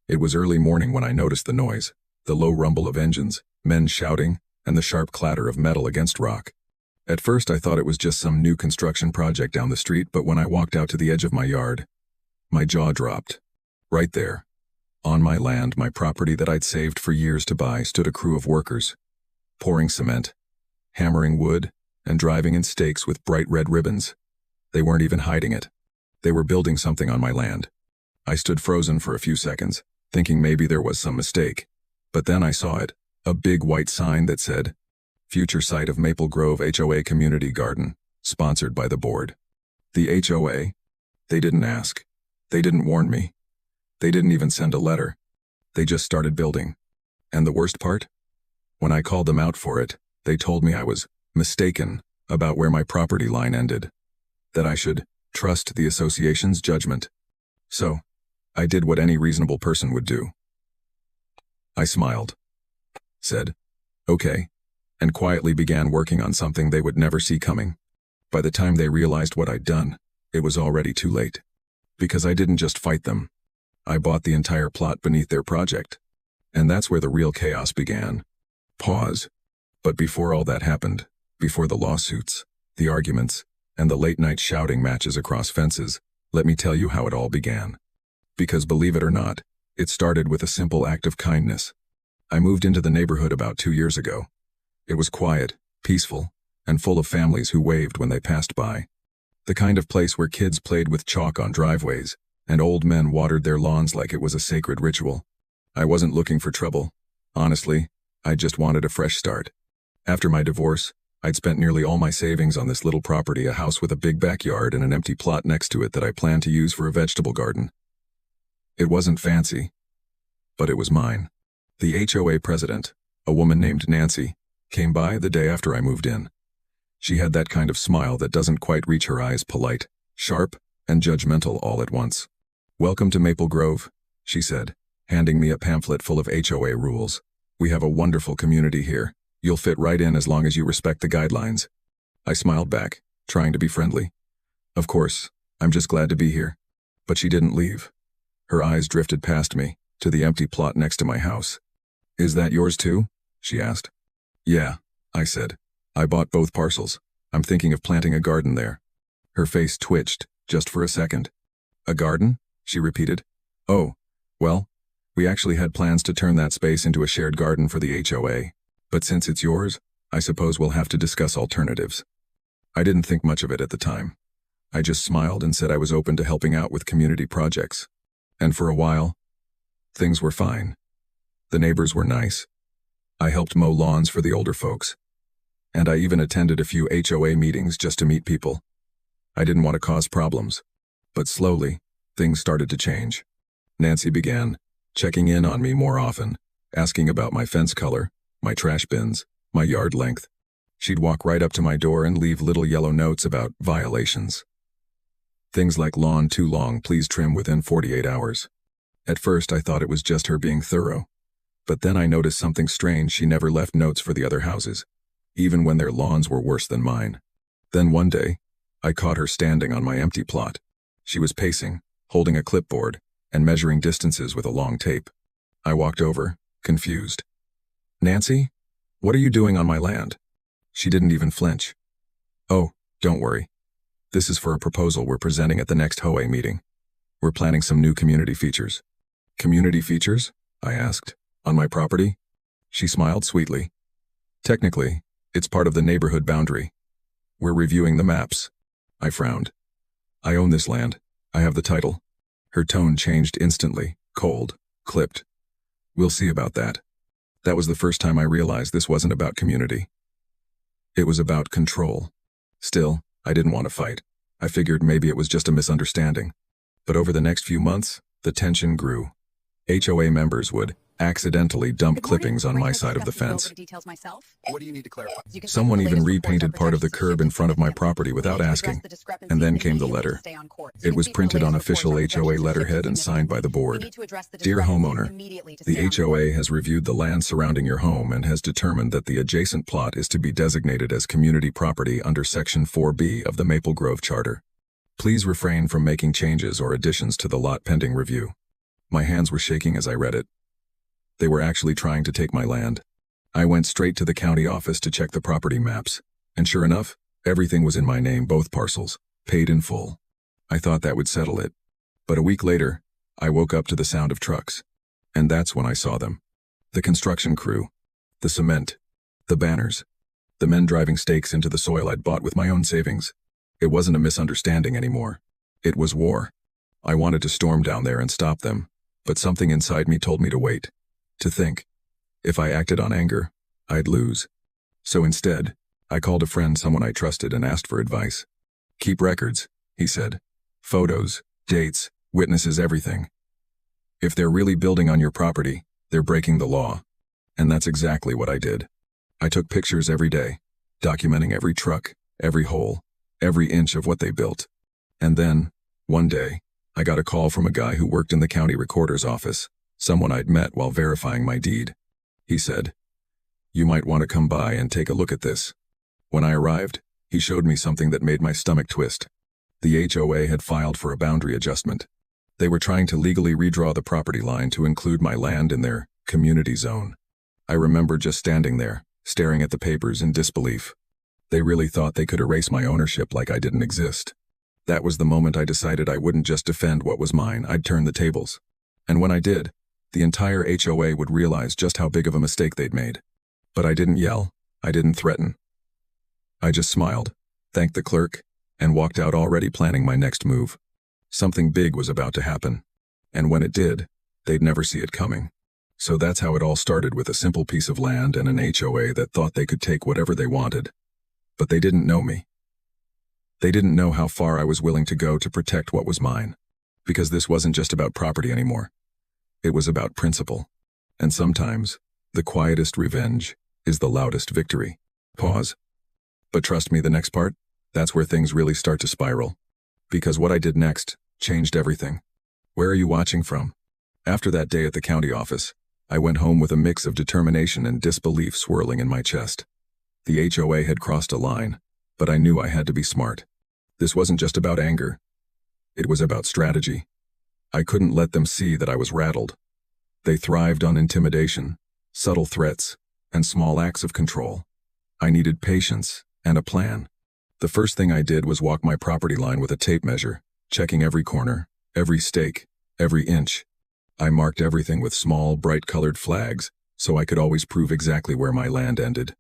It was early morning when I noticed the noise, the low rumble of engines, men shouting, and the sharp clatter of metal against rock. At first I thought it was just some new construction project down the street, but when I walked out to the edge of my yard, my jaw dropped. Right there, on my land, my property that I'd saved for years to buy, stood a crew of workers, pouring cement, hammering wood, and driving in stakes with bright red ribbons. They weren't even hiding it. They were building something on my land. I stood frozen for a few seconds, thinking maybe there was some mistake. But then I saw it, a big white sign that said, "Future site of Maple Grove HOA Community Garden, sponsored by the board." The HOA? They didn't ask. They didn't warn me. They didn't even send a letter. They just started building. And the worst part? When I called them out for it, they told me I was mistaken about where my property line ended, that I should trust the association's judgment. So, I did what any reasonable person would do. I smiled, said, "Okay," and quietly began working on something they would never see coming. By the time they realized what I'd done, it was already too late. Because I didn't just fight them. I bought the entire plot beneath their project. And that's where the real chaos began. Pause. But before all that happened, before the lawsuits, the arguments, and the late-night shouting matches across fences, let me tell you how it all began. Because believe it or not, it started with a simple act of kindness. I moved into the neighborhood about 2 years ago. It was quiet, peaceful, and full of families who waved when they passed by. The kind of place where kids played with chalk on driveways, and old men watered their lawns like it was a sacred ritual. I wasn't looking for trouble. Honestly, I just wanted a fresh start. After my divorce, I'd spent nearly all my savings on this little property, a house with a big backyard and an empty plot next to it that I planned to use for a vegetable garden. It wasn't fancy, but it was mine. The HOA president, a woman named Nancy, came by the day after I moved in. She had that kind of smile that doesn't quite reach her eyes, polite, sharp, and judgmental all at once. "Welcome to Maple Grove," she said, handing me a pamphlet full of HOA rules. "We have a wonderful community here. You'll fit right in as long as you respect the guidelines." I smiled back, trying to be friendly. "Of course, I'm just glad to be here." But she didn't leave. Her eyes drifted past me, to the empty plot next to my house. "Is that yours too?" she asked. "Yeah," I said. "I bought both parcels. I'm thinking of planting a garden there." Her face twitched, just for a second. "A garden?" she repeated. "Oh, well, we actually had plans to turn that space into a shared garden for the HOA. But since it's yours, I suppose we'll have to discuss alternatives." I didn't think much of it at the time. I just smiled and said I was open to helping out with community projects. And for a while, things were fine. The neighbors were nice. I helped mow lawns for the older folks. And I even attended a few HOA meetings just to meet people. I didn't want to cause problems. But slowly, things started to change. Nancy began checking in on me more often, asking about my fence color, my trash bins, my yard length. She'd walk right up to my door and leave little yellow notes about violations. Things like "lawn too long, please trim within 48 hours. At first I thought it was just her being thorough. But then I noticed something strange: she never left notes for the other houses, even when their lawns were worse than mine. Then one day, I caught her standing on my empty plot. She was pacing, holding a clipboard, and measuring distances with a long tape. I walked over, confused. "Nancy, what are you doing on my land?" She didn't even flinch. "Oh, don't worry. This is for a proposal we're presenting at the next HOA meeting. We're planning some new community features." "Community features?" I asked. "On my property?" She smiled sweetly. "Technically, it's part of the neighborhood boundary. We're reviewing the maps." I frowned. "I own this land. I have the title." Her tone changed instantly, cold, clipped. "We'll see about that." That was the first time I realized this wasn't about community. It was about control. Still, I didn't want to fight. I figured maybe it was just a misunderstanding. But over the next few months, the tension grew. HOA members would accidentally dump clippings on my side of the fence. What do you need to clarify? Someone even repainted part of the curb in front of my property without asking. And then came the letter. It was printed on official HOA letterhead and signed by the board. "Dear homeowner, the HOA has reviewed the land surrounding your home and has determined that the adjacent plot is to be designated as community property under Section 4B of the Maple Grove Charter. Please refrain from making changes or additions to the lot pending review. My hands were shaking as I read it. They were actually trying to take my land. I went straight to the county office to check the property maps, and sure enough, everything was in my name, both parcels, paid in full. I thought that would settle it. But a week later, I woke up to the sound of trucks. And that's when I saw them. The construction crew, the cement, the banners, the men driving stakes into the soil I'd bought with my own savings. It wasn't a misunderstanding anymore. It was war. I wanted to storm down there and stop them, but something inside me told me to wait, to think. If I acted on anger, I'd lose. So instead, I called a friend, someone I trusted, and asked for advice. "Keep records," he said. "Photos, dates, witnesses, everything. If they're really building on your property, they're breaking the law." And that's exactly what I did. I took pictures every day, documenting every truck, every hole, every inch of what they built. And then, one day, I got a call from a guy who worked in the county recorder's office, someone I'd met while verifying my deed. He said, "You might want to come by and take a look at this." When I arrived, he showed me something that made my stomach twist. The HOA had filed for a boundary adjustment. They were trying to legally redraw the property line to include my land in their community zone. I remember just standing there, staring at the papers in disbelief. They really thought they could erase my ownership like I didn't exist. That was the moment I decided I wouldn't just defend what was mine, I'd turn the tables. And when I did, the entire HOA would realize just how big of a mistake they'd made. But I didn't yell, I didn't threaten. I just smiled, thanked the clerk, and walked out already planning my next move. Something big was about to happen. And when it did, they'd never see it coming. So that's how it all started, with a simple piece of land and an HOA that thought they could take whatever they wanted. But they didn't know me. They didn't know how far I was willing to go to protect what was mine. Because this wasn't just about property anymore. It was about principle. And sometimes, the quietest revenge is the loudest victory. Pause. But trust me, the next part, that's where things really start to spiral. Because what I did next changed everything. Where are you watching from? After that day at the county office, I went home with a mix of determination and disbelief swirling in my chest. The HOA had crossed a line, but I knew I had to be smart. This wasn't just about anger. It was about strategy. I couldn't let them see that I was rattled. They thrived on intimidation, subtle threats, and small acts of control. I needed patience and a plan. The first thing I did was walk my property line with a tape measure, checking every corner, every stake, every inch. I marked everything with small, bright-colored flags, so I could always prove exactly where my land ended.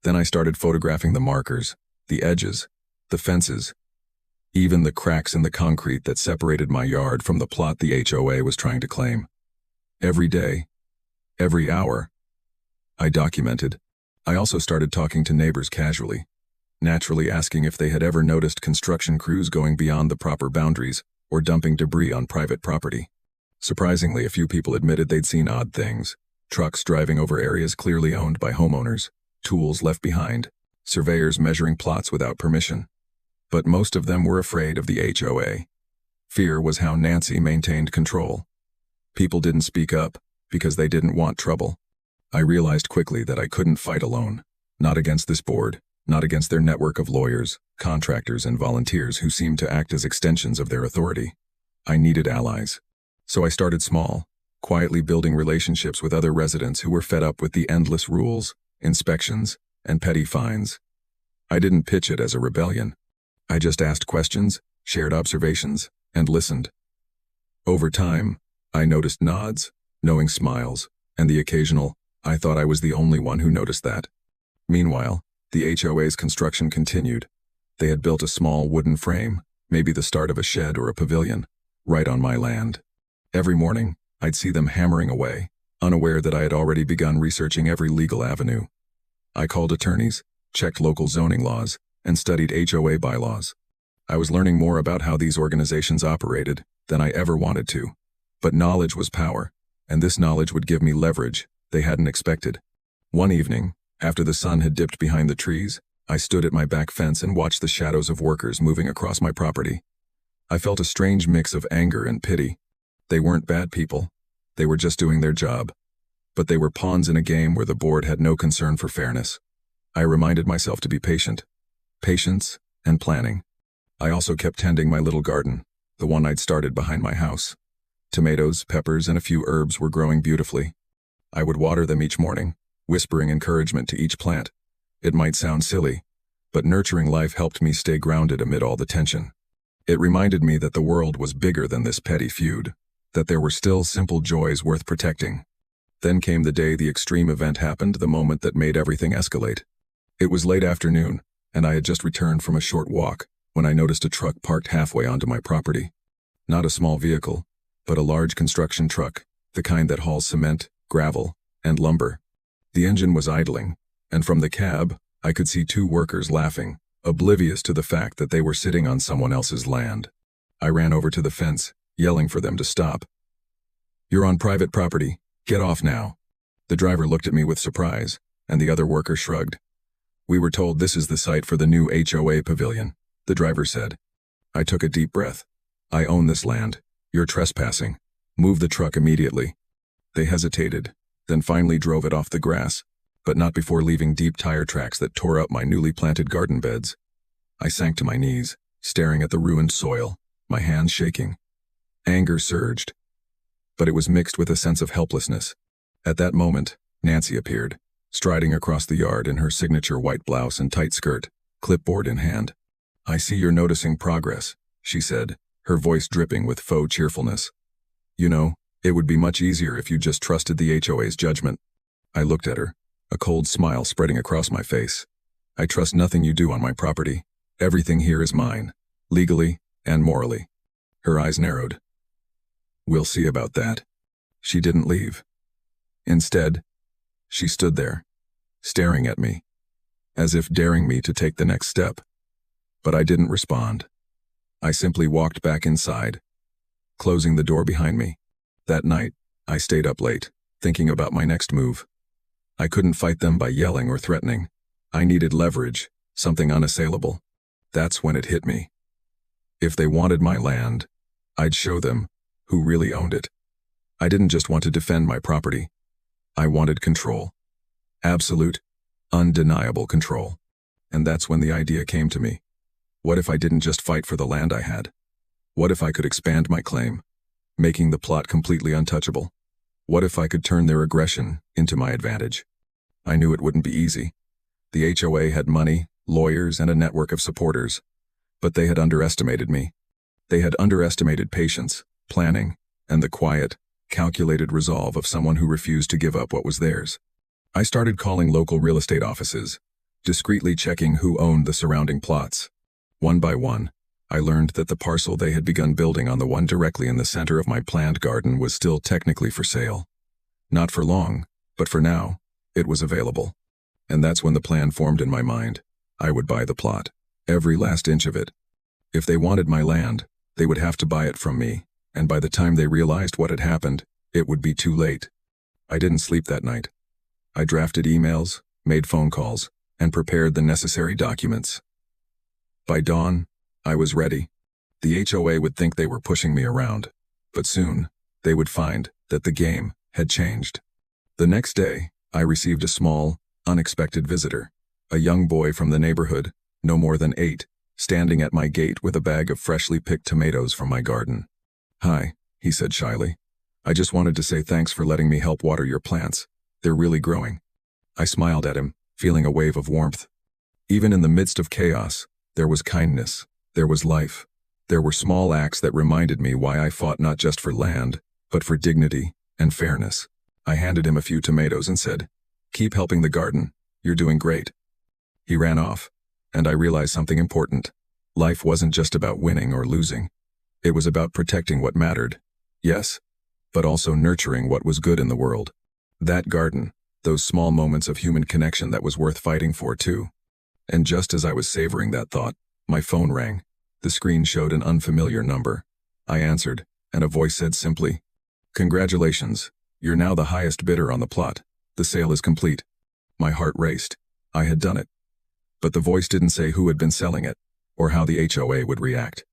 Then I started photographing the markers, the edges, the fences, even the cracks in the concrete that separated my yard from the plot the HOA was trying to claim. Every day, every hour, I documented. I also started talking to neighbors casually, naturally asking if they had ever noticed construction crews going beyond the proper boundaries or dumping debris on private property. Surprisingly, a few people admitted they'd seen odd things: trucks driving over areas clearly owned by homeowners, tools left behind, surveyors measuring plots without permission. But most of them were afraid of the HOA. Fear was how Nancy maintained control. People didn't speak up because they didn't want trouble. I realized quickly that I couldn't fight alone, not against this board, not against their network of lawyers, contractors, and volunteers who seemed to act as extensions of their authority. I needed allies. So I started small, quietly building relationships with other residents who were fed up with the endless rules, inspections, and petty fines. I didn't pitch it as a rebellion. I just asked questions, shared observations, and listened. Over time, I noticed nods, knowing smiles, and the occasional, "I thought I was the only one who noticed that." Meanwhile, the HOA's construction continued. They had built a small wooden frame, maybe the start of a shed or a pavilion, right on my land. Every morning, I'd see them hammering away, unaware that I had already begun researching every legal avenue. I called attorneys, checked local zoning laws, and studied HOA bylaws. I was learning more about how these organizations operated than I ever wanted to. But knowledge was power, and this knowledge would give me leverage they hadn't expected. One evening, after the sun had dipped behind the trees, I stood at my back fence and watched the shadows of workers moving across my property. I felt a strange mix of anger and pity. They weren't bad people. They were just doing their job. But they were pawns in a game where the board had no concern for fairness. I reminded myself to be patient. Patience and planning. I also kept tending my little garden, the one I'd started behind my house. Tomatoes, peppers, and a few herbs were growing beautifully. I would water them each morning, whispering encouragement to each plant. It might sound silly, but nurturing life helped me stay grounded amid all the tension. It reminded me that the world was bigger than this petty feud, that there were still simple joys worth protecting. Then came the day the extreme event happened, the moment that made everything escalate. It was late afternoon, and I had just returned from a short walk when I noticed a truck parked halfway onto my property. Not a small vehicle, but a large construction truck, the kind that hauls cement, gravel, and lumber. The engine was idling, and from the cab, I could see two workers laughing, oblivious to the fact that they were sitting on someone else's land. I ran over to the fence, yelling for them to stop. "You're on private property. Get off now." The driver looked at me with surprise, and the other worker shrugged. "We were told this is the site for the new HOA pavilion," the driver said. I took a deep breath. "I own this land. You're trespassing. Move the truck immediately." They hesitated, then finally drove it off the grass, but not before leaving deep tire tracks that tore up my newly planted garden beds. I sank to my knees, staring at the ruined soil, my hands shaking. Anger surged, but it was mixed with a sense of helplessness. At that moment, Nancy appeared, striding across the yard in her signature white blouse and tight skirt, clipboard in hand. "I see you're noticing progress," she said, her voice dripping with faux cheerfulness. "You know, it would be much easier if you just trusted the HOA's judgment." I looked at her, a cold smile spreading across my face. "I trust nothing you do on my property. Everything here is mine, legally and morally." Her eyes narrowed. "We'll see about that." She didn't leave. Instead, she stood there, staring at me, as if daring me to take the next step. But I didn't respond. I simply walked back inside, closing the door behind me. That night, I stayed up late, thinking about my next move. I couldn't fight them by yelling or threatening. I needed leverage, something unassailable. That's when it hit me. If they wanted my land, I'd show them who really owned it. I didn't just want to defend my property. I wanted control. Absolute, undeniable control. And that's when the idea came to me. What if I didn't just fight for the land I had? What if I could expand my claim, making the plot completely untouchable? What if I could turn their aggression into my advantage? I knew it wouldn't be easy. The HOA had money, lawyers, and a network of supporters. But they had underestimated me. They had underestimated patience, planning, and the quiet, calculated resolve of someone who refused to give up what was theirs. I started calling local real estate offices, discreetly checking who owned the surrounding plots. One by one, I learned that the parcel they had begun building on, the one directly in the center of my planned garden, was still technically for sale. Not for long, but for now, it was available. And that's when the plan formed in my mind. I would buy the plot, every last inch of it. If they wanted my land, they would have to buy it from me, and by the time they realized what had happened, it would be too late. I didn't sleep that night. I drafted emails, made phone calls, and prepared the necessary documents. By dawn, I was ready. The HOA would think they were pushing me around, but soon, they would find that the game had changed. The next day, I received a small, unexpected visitor, a young boy from the neighborhood, no more than 8, standing at my gate with a bag of freshly picked tomatoes from my garden. "Hi," he said shyly. "I just wanted to say thanks for letting me help water your plants. They're really growing." I smiled at him, feeling a wave of warmth. Even in the midst of chaos, there was kindness, there was life. There were small acts that reminded me why I fought not just for land, but for dignity and fairness. I handed him a few tomatoes and said, "Keep helping the garden. You're doing great." He ran off, and I realized something important. Life wasn't just about winning or losing. It was about protecting what mattered, yes, but also nurturing what was good in the world. That garden, those small moments of human connection, that was worth fighting for too. And just as I was savoring that thought, my phone rang. The screen showed an unfamiliar number. I answered, and a voice said simply, "Congratulations, you're now the highest bidder on the plot. The sale is complete." My heart raced. I had done it. But the voice didn't say who had been selling it, or how the HOA would react.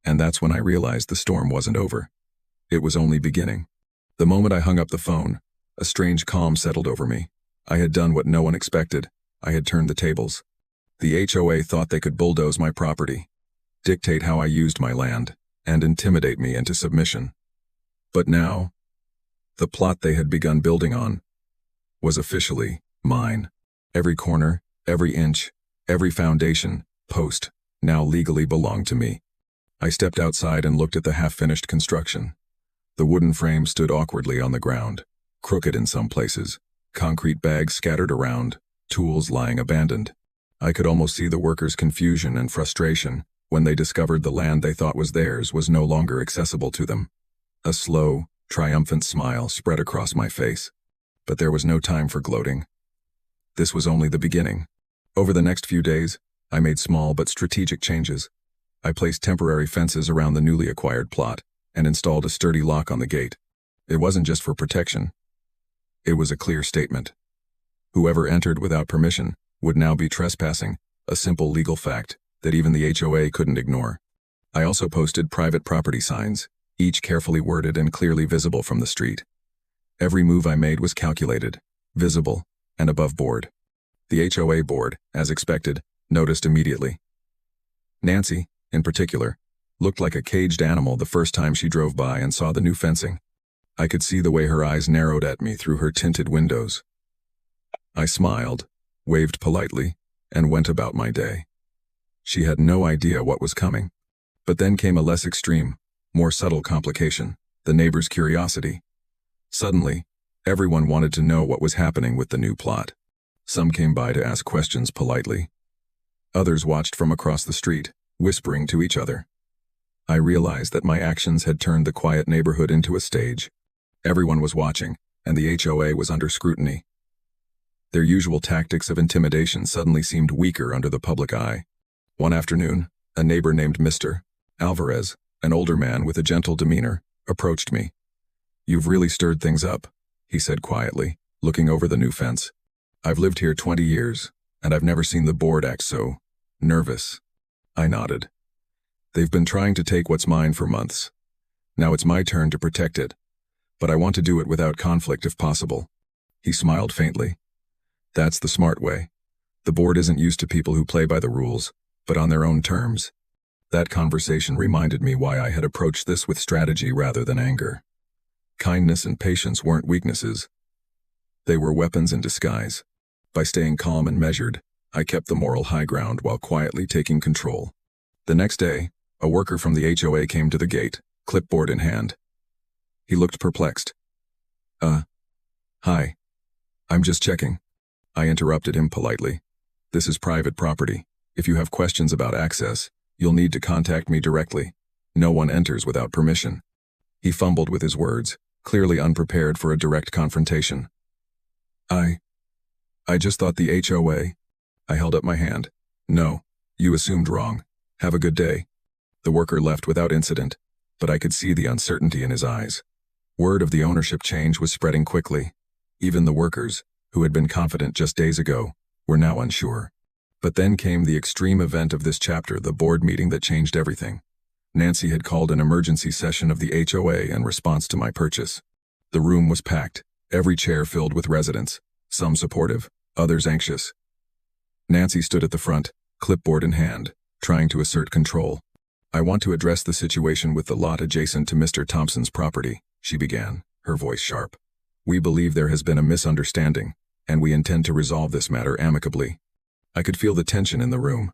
And that's when I realized the storm wasn't over. It was only beginning. The moment I hung up the phone, a strange calm settled over me. I had done what no one expected. I had turned the tables. The HOA thought they could bulldoze my property, dictate how I used my land, and intimidate me into submission. But now, the plot they had begun building on was officially mine. Every corner, every inch, every foundation, post, now legally belonged to me. I stepped outside and looked at the half-finished construction. The wooden frame stood awkwardly on the ground, crooked in some places, concrete bags scattered around, tools lying abandoned. I could almost see the workers' confusion and frustration when they discovered the land they thought was theirs was no longer accessible to them. A slow, triumphant smile spread across my face. But there was no time for gloating. This was only the beginning. Over the next few days, I made small but strategic changes. I placed temporary fences around the newly acquired plot and installed a sturdy lock on the gate. It wasn't just for protection. It was a clear statement. Whoever entered without permission would now be trespassing, a simple legal fact that even the HOA couldn't ignore. I also posted private property signs, each carefully worded and clearly visible from the street. Every move I made was calculated, visible, and above board. The HOA board, as expected, noticed immediately. Nancy, in particular, looked like a caged animal the first time she drove by and saw the new fencing. I could see the way her eyes narrowed at me through her tinted windows. I smiled, waved politely, and went about my day. She had no idea what was coming. But then came a less extreme, more subtle complication, the neighbors' curiosity. Suddenly, everyone wanted to know what was happening with the new plot. Some came by to ask questions politely. Others watched from across the street, whispering to each other. I realized that my actions had turned the quiet neighborhood into a stage. Everyone was watching, and the HOA was under scrutiny. Their usual tactics of intimidation suddenly seemed weaker under the public eye. One afternoon, a neighbor named Mr. Alvarez, an older man with a gentle demeanor, approached me. "You've really stirred things up," he said quietly, looking over the new fence. "I've lived here 20 years, and I've never seen the board act so nervous." I nodded. "They've been trying to take what's mine for months. Now it's my turn to protect it, but I want to do it without conflict if possible." He smiled faintly. "That's the smart way. The board isn't used to people who play by the rules, but on their own terms." That conversation reminded me why I had approached this with strategy rather than anger. Kindness and patience weren't weaknesses. They were weapons in disguise. By staying calm and measured, I kept the moral high ground while quietly taking control. The next day, a worker from the HOA came to the gate, clipboard in hand. He looked perplexed. Hi. I'm just checking." I interrupted him politely. "This is private property. If you have questions about access, you'll need to contact me directly. No one enters without permission." He fumbled with his words, clearly unprepared for a direct confrontation. I just thought the HOA." I held up my hand. "No, you assumed wrong. Have a good day." The worker left without incident, but I could see the uncertainty in his eyes. Word of the ownership change was spreading quickly. Even the workers, who had been confident just days ago, were now unsure. But then came the extreme event of this chapter, the board meeting that changed everything. Nancy had called an emergency session of the HOA in response to my purchase. The room was packed, every chair filled with residents, some supportive, others anxious. Nancy stood at the front, clipboard in hand, trying to assert control. "I want to address the situation with the lot adjacent to Mr. Thompson's property," she began, her voice sharp. "We believe there has been a misunderstanding, and we intend to resolve this matter amicably." I could feel the tension in the room.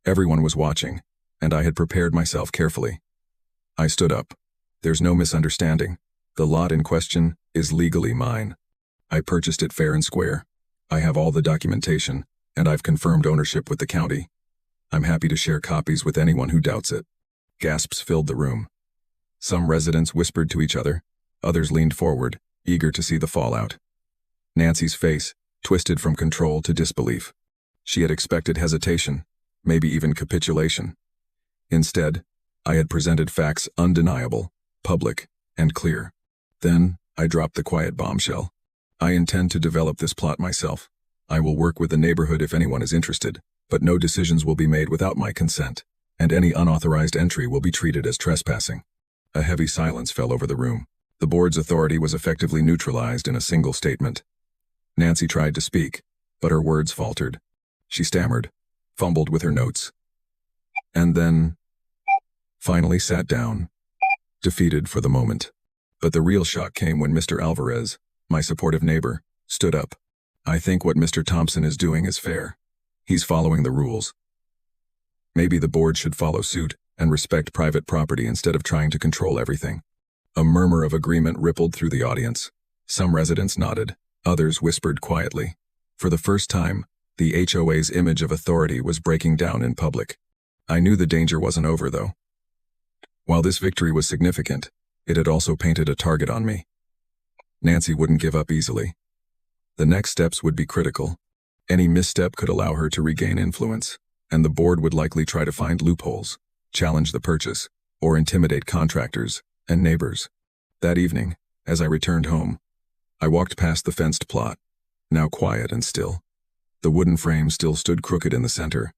Everyone was watching, and I had prepared myself carefully. I stood up. "There's no misunderstanding. The lot in question is legally mine. I purchased it fair and square. I have all the documentation, and I've confirmed ownership with the county. I'm happy to share copies with anyone who doubts it." Gasps filled the room. Some residents whispered to each other, others leaned forward, eager to see the fallout. Nancy's face twisted from control to disbelief. She had expected hesitation, maybe even capitulation. Instead, I had presented facts undeniable, public, and clear. Then, I dropped the quiet bombshell. "I intend to develop this plot myself. I will work with the neighborhood if anyone is interested, but no decisions will be made without my consent, and any unauthorized entry will be treated as trespassing." A heavy silence fell over the room. The board's authority was effectively neutralized in a single statement. Nancy tried to speak, but her words faltered. She stammered, fumbled with her notes, and then finally sat down, defeated for the moment. But the real shock came when Mr. Alvarez, my supportive neighbor, stood up. "I think what Mr. Thompson is doing is fair. He's following the rules. Maybe the board should follow suit and respect private property instead of trying to control everything." A murmur of agreement rippled through the audience. Some residents nodded, others whispered quietly. For the first time, the HOA's image of authority was breaking down in public. I knew the danger wasn't over, though. While this victory was significant, it had also painted a target on me. Nancy wouldn't give up easily. The next steps would be critical. Any misstep could allow her to regain influence, and the board would likely try to find loopholes, challenge the purchase, or intimidate contractors and neighbors. That evening, as I returned home, I walked past the fenced plot, now quiet and still. The wooden frame still stood crooked in the center,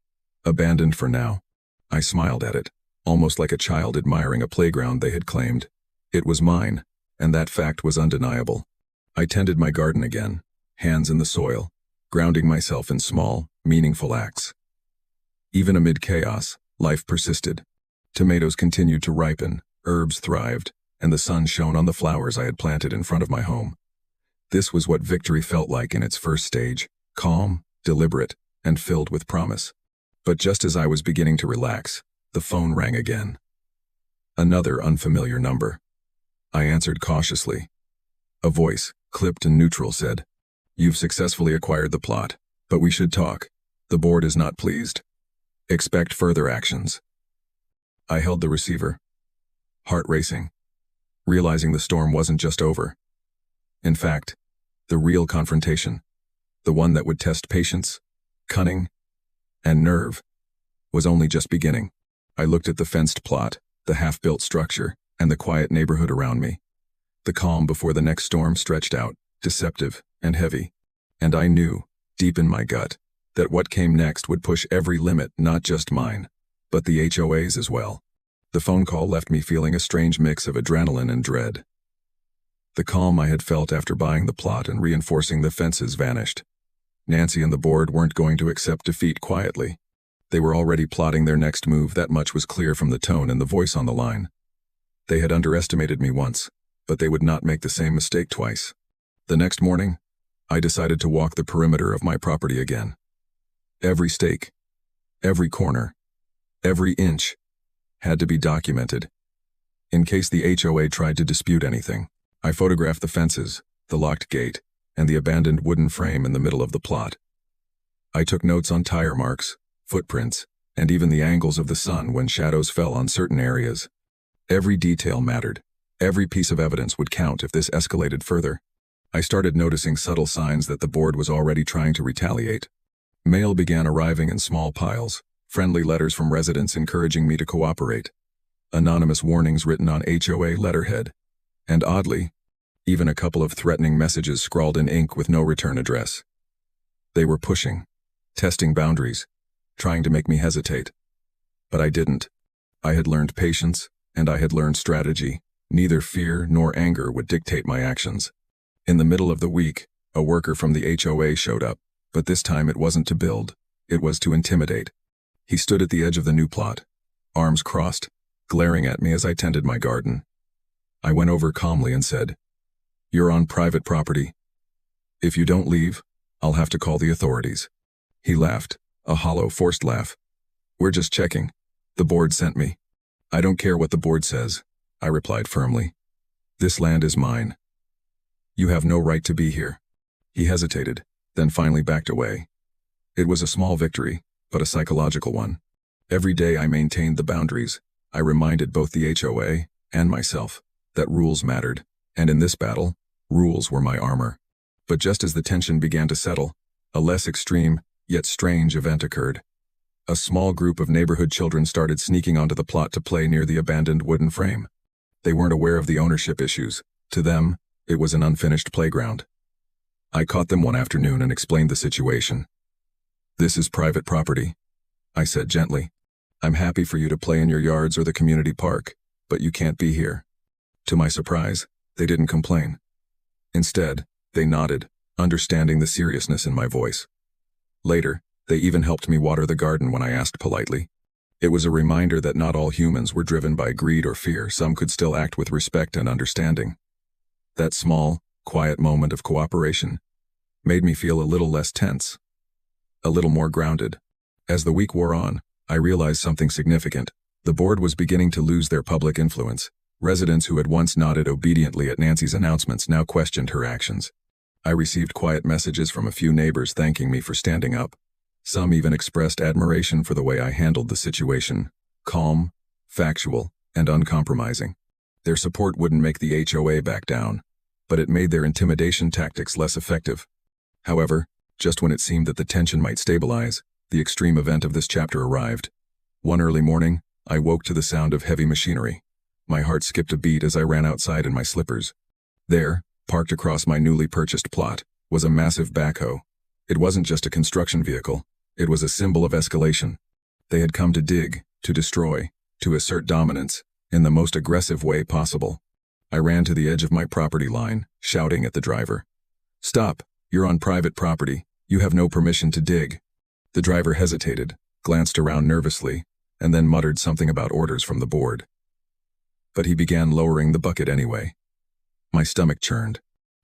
abandoned for now. I smiled at it, almost like a child admiring a playground they had claimed. It was mine, and that fact was undeniable. I tended my garden again, hands in the soil, grounding myself in small, meaningful acts. Even amid chaos, life persisted. Tomatoes continued to ripen, herbs thrived, and the sun shone on the flowers I had planted in front of my home. This was what victory felt like in its first stage, calm, deliberate, and filled with promise. But just as I was beginning to relax, the phone rang again. Another unfamiliar number. I answered cautiously. A voice, clipped and neutral, said, "You've successfully acquired the plot, but we should talk. The board is not pleased. Expect further actions." I held the receiver, heart racing, realizing the storm wasn't just over. In fact, the real confrontation, the one that would test patience, cunning, and nerve, was only just beginning. I looked at the fenced plot, the half-built structure, and the quiet neighborhood around me. The calm before the next storm stretched out, deceptive and heavy. And I knew, deep in my gut, that what came next would push every limit, not just mine, but the HOA's as well. The phone call left me feeling a strange mix of adrenaline and dread. The calm I had felt after buying the plot and reinforcing the fences vanished. Nancy and the board weren't going to accept defeat quietly. They were already plotting their next move, that much was clear from the tone and the voice on the line. They had underestimated me once, but they would not make the same mistake twice. The next morning, I decided to walk the perimeter of my property again. Every stake, every corner, every inch had to be documented. In case the HOA tried to dispute anything, I photographed the fences, the locked gate, and the abandoned wooden frame in the middle of the plot. I took notes on tire marks, footprints, and even the angles of the sun when shadows fell on certain areas. Every detail mattered. Every piece of evidence would count if this escalated further. I started noticing subtle signs that the board was already trying to retaliate. Mail began arriving in small piles, friendly letters from residents encouraging me to cooperate, anonymous warnings written on HOA letterhead, and oddly, even a couple of threatening messages scrawled in ink with no return address. They were pushing, testing boundaries, trying to make me hesitate. But I didn't. I had learned patience, and I had learned strategy. Neither fear nor anger would dictate my actions. In the middle of the week, a worker from the HOA showed up, but this time it wasn't to build, it was to intimidate. He stood at the edge of the new plot, arms crossed, glaring at me as I tended my garden. I went over calmly and said, "You're on private property. If you don't leave, I'll have to call the authorities." He laughed, a hollow, forced laugh. "We're just checking. The board sent me." "I don't care what the board says," I replied firmly. "This land is mine. You have no right to be here." He hesitated, then finally backed away. It was a small victory, but a psychological one. Every day I maintained the boundaries. I reminded both the HOA and myself that rules mattered, and in this battle, rules were my armor. But just as the tension began to settle, a less extreme, yet strange event occurred. A small group of neighborhood children started sneaking onto the plot to play near the abandoned wooden frame. They weren't aware of the ownership issues. To them, it was an unfinished playground. I caught them one afternoon and explained the situation. "This is private property," I said gently. "I'm happy for you to play in your yards or the community park, but you can't be here." To my surprise, they didn't complain. Instead, they nodded, understanding the seriousness in my voice. Later, they even helped me water the garden when I asked politely. It was a reminder that not all humans were driven by greed or fear. Some could still act with respect and understanding. That small, quiet moment of cooperation made me feel a little less tense, a little more grounded. As the week wore on, I realized something significant. The board was beginning to lose their public influence. Residents who had once nodded obediently at Nancy's announcements now questioned her actions. I received quiet messages from a few neighbors thanking me for standing up. Some even expressed admiration for the way I handled the situation, calm, factual, and uncompromising. Their support wouldn't make the HOA back down, but it made their intimidation tactics less effective. However, just when it seemed that the tension might stabilize, the extreme event of this chapter arrived. One early morning, I woke to the sound of heavy machinery. My heart skipped a beat as I ran outside in my slippers. There, parked across my newly purchased plot, was a massive backhoe. It wasn't just a construction vehicle, it was a symbol of escalation. They had come to dig, to destroy, to assert dominance, in the most aggressive way possible. I ran to the edge of my property line, shouting at the driver. "Stop, you're on private property, you have no permission to dig." The driver hesitated, glanced around nervously, and then muttered something about orders from the board. But he began lowering the bucket anyway. My stomach churned.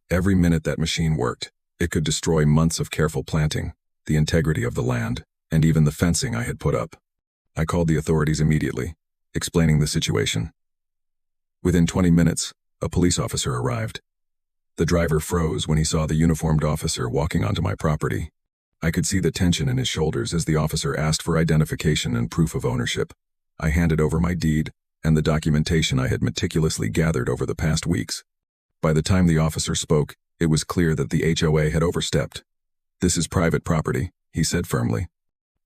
Every minute that machine worked, it could destroy months of careful planting, the integrity of the land, and even the fencing I had put up. I called the authorities immediately, explaining the situation. Within 20 minutes, a police officer arrived. The driver froze when he saw the uniformed officer walking onto my property. I could see the tension in his shoulders as the officer asked for identification and proof of ownership. I handed over my deed and the documentation I had meticulously gathered over the past weeks. By the time the officer spoke, it was clear that the HOA had overstepped. "This is private property," he said firmly.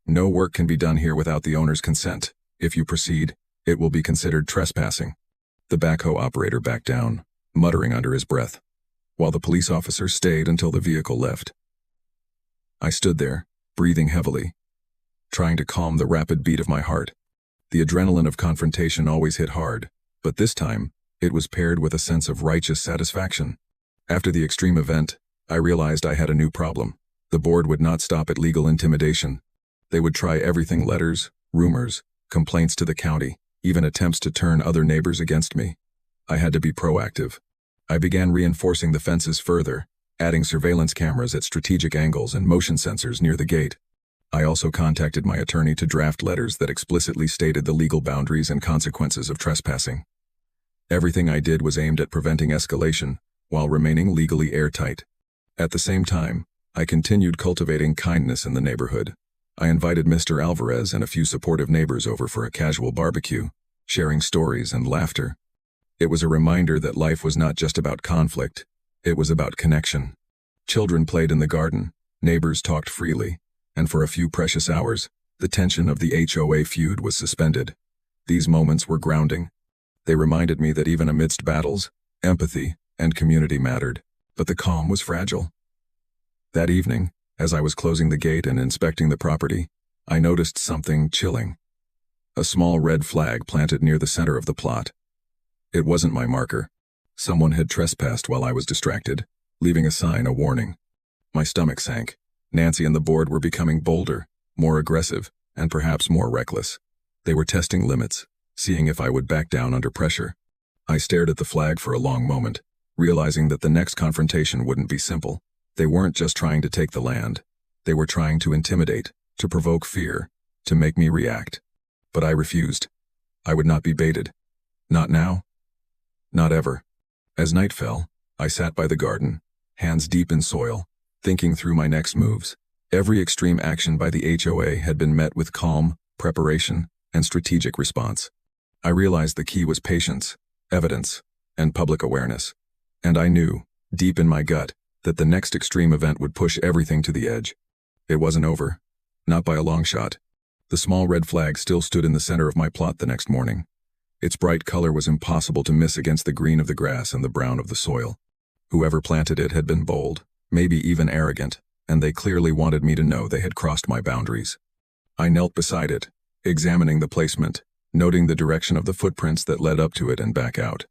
"No work can be done here without the owner's consent. If you proceed, it will be considered trespassing." The backhoe operator backed down, muttering under his breath, while the police officer stayed until the vehicle left. I stood there, breathing heavily, trying to calm the rapid beat of my heart. The adrenaline of confrontation always hit hard, but this time, it was paired with a sense of righteous satisfaction. After the extreme event, I realized I had a new problem. The board would not stop at legal intimidation. They would try everything: letters, rumors, complaints to the county, even attempts to turn other neighbors against me. I had to be proactive. I began reinforcing the fences further, adding surveillance cameras at strategic angles and motion sensors near the gate. I also contacted my attorney to draft letters that explicitly stated the legal boundaries and consequences of trespassing. Everything I did was aimed at preventing escalation, while remaining legally airtight. At the same time, I continued cultivating kindness in the neighborhood. I invited Mr. Alvarez and a few supportive neighbors over for a casual barbecue, sharing stories and laughter. It was a reminder that life was not just about conflict, it was about connection. Children played in the garden, neighbors talked freely, and for a few precious hours, the tension of the HOA feud was suspended. These moments were grounding. They reminded me that even amidst battles, empathy and community mattered, but the calm was fragile. That evening, as I was closing the gate and inspecting the property, I noticed something chilling. A small red flag planted near the center of the plot. It wasn't my marker. Someone had trespassed while I was distracted, leaving a sign, a warning. My stomach sank. Nancy and the board were becoming bolder, more aggressive, and perhaps more reckless. They were testing limits, seeing if I would back down under pressure. I stared at the flag for a long moment, realizing that the next confrontation wouldn't be simple. They weren't just trying to take the land. They were trying to intimidate, to provoke fear, to make me react. But I refused. I would not be baited. Not now. Not ever. As night fell, I sat by the garden, hands deep in soil, thinking through my next moves. Every extreme action by the HOA had been met with calm, preparation, and strategic response. I realized the key was patience, evidence, and public awareness. And I knew, deep in my gut, that the next extreme event would push everything to the edge. It wasn't over. Not by a long shot. The small red flag still stood in the center of my plot the next morning. Its bright color was impossible to miss against the green of the grass and the brown of the soil. Whoever planted it had been bold, maybe even arrogant, and they clearly wanted me to know they had crossed my boundaries. I knelt beside it, examining the placement, noting the direction of the footprints that led up to it and back out.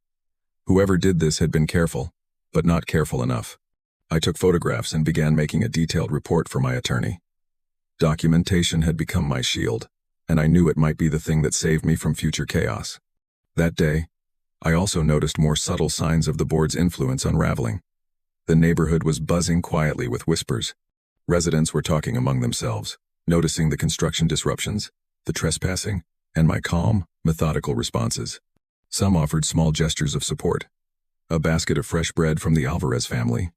Whoever did this had been careful, but not careful enough. I took photographs and began making a detailed report for my attorney. Documentation had become my shield, and I knew it might be the thing that saved me from future chaos. That day, I also noticed more subtle signs of the board's influence unraveling. The neighborhood was buzzing quietly with whispers. Residents were talking among themselves, noticing the construction disruptions, the trespassing, and my calm, methodical responses. Some offered small gestures of support. A basket of fresh bread from the Alvarez family.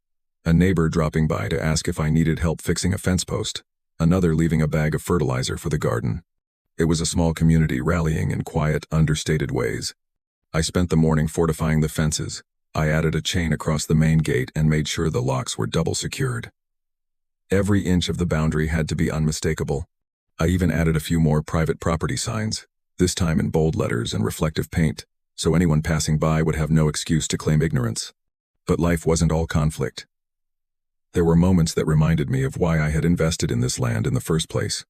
A neighbor dropping by to ask if I needed help fixing a fence post. Another leaving a bag of fertilizer for the garden. It was a small community rallying in quiet, understated ways. I spent the morning fortifying the fences. I added a chain across the main gate and made sure the locks were double secured. Every inch of the boundary had to be unmistakable. I even added a few more private property signs, this time in bold letters and reflective paint, so anyone passing by would have no excuse to claim ignorance. But life wasn't all conflict. There were moments that reminded me of why I had invested in this land in the first place.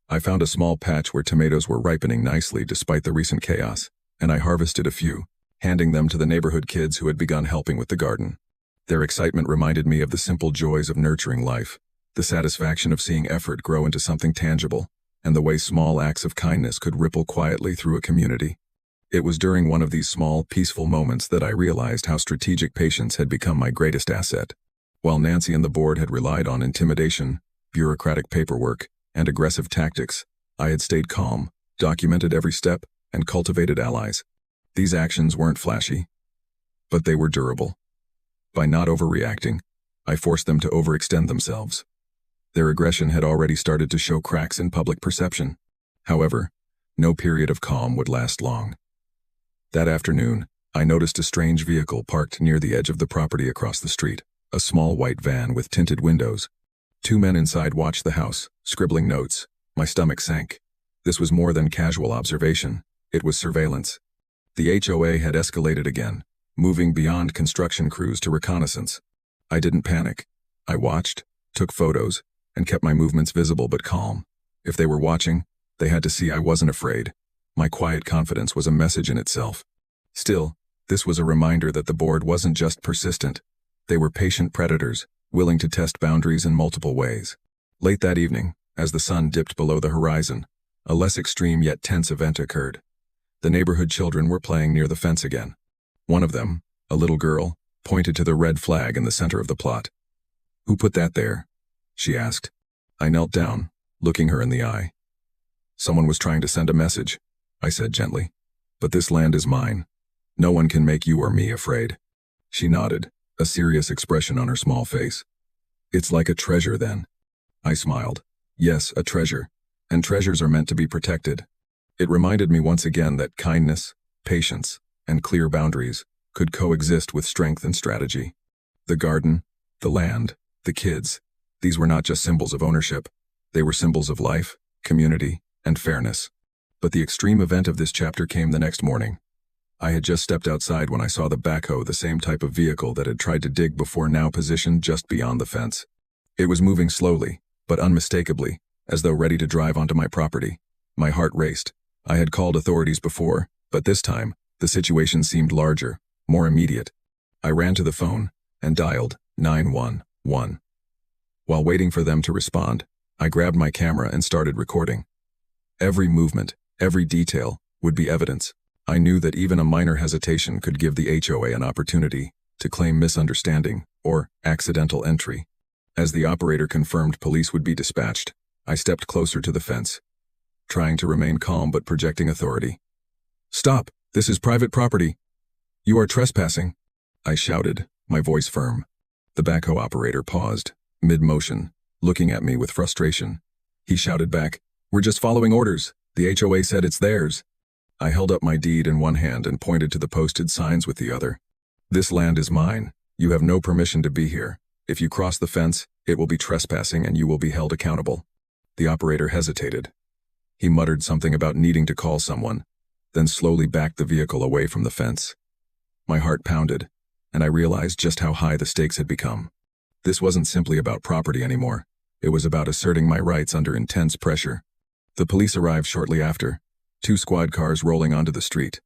I found a small patch where tomatoes were ripening nicely despite the recent chaos, and I harvested a few, handing them to the neighborhood kids who had begun helping with the garden. Their excitement reminded me of the simple joys of nurturing life, the satisfaction of seeing effort grow into something tangible, and the way small acts of kindness could ripple quietly through a community. It was during one of these small, peaceful moments that I realized how strategic patience had become my greatest asset. While Nancy and the board had relied on intimidation, bureaucratic paperwork, and aggressive tactics, I had stayed calm, documented every step, and cultivated allies. These actions weren't flashy, but they were durable. By not overreacting, I forced them to overextend themselves. Their aggression had already started to show cracks in public perception. However, no period of calm would last long. That afternoon, I noticed a strange vehicle parked near the edge of the property across the street, a small white van with tinted windows. Two men inside watched the house, scribbling notes. My stomach sank. This was more than casual observation. It was surveillance. The HOA had escalated again, moving beyond construction crews to reconnaissance. I didn't panic. I watched, took photos, and kept my movements visible but calm. If they were watching, they had to see I wasn't afraid. My quiet confidence was a message in itself. Still, this was a reminder that the board wasn't just persistent. They were patient predators, willing to test boundaries in multiple ways. Late that evening, as the sun dipped below the horizon, a less extreme yet tense event occurred. The neighborhood children were playing near the fence again. One of them, a little girl, pointed to the red flag in the center of the plot. "Who put that there?" she asked. I knelt down, looking her in the eye. "Someone was trying to send a message," I said gently. "But this land is mine. No one can make you or me afraid." She nodded, a serious expression on her small face. "It's like a treasure, then." I smiled. "Yes, a treasure. And treasures are meant to be protected." It reminded me once again that kindness, patience, and clear boundaries could coexist with strength and strategy. The garden, the land, the kids, these were not just symbols of ownership. They were symbols of life, community, and fairness. But the extreme event of this chapter came the next morning. I had just stepped outside when I saw the backhoe, the same type of vehicle that had tried to dig before, now positioned just beyond the fence. It was moving slowly, but unmistakably, as though ready to drive onto my property. My heart raced. I had called authorities before, but this time, the situation seemed larger, more immediate. I ran to the phone and dialed 911. While waiting for them to respond, I grabbed my camera and started recording. Every movement, every detail, would be evidence. I knew that even a minor hesitation could give the HOA an opportunity to claim misunderstanding or accidental entry. As the operator confirmed police would be dispatched, I stepped closer to the fence, trying to remain calm but projecting authority. "Stop! This is private property. You are trespassing," I shouted, my voice firm. The backhoe operator paused, mid-motion, looking at me with frustration. He shouted back, "We're just following orders. The HOA said it's theirs." I held up my deed in one hand and pointed to the posted signs with the other. "This land is mine. You have no permission to be here. If you cross the fence, it will be trespassing and you will be held accountable." The operator hesitated. He muttered something about needing to call someone, then slowly backed the vehicle away from the fence. My heart pounded, and I realized just how high the stakes had become. This wasn't simply about property anymore. It was about asserting my rights under intense pressure. The police arrived shortly after, 2 squad cars rolling onto the street.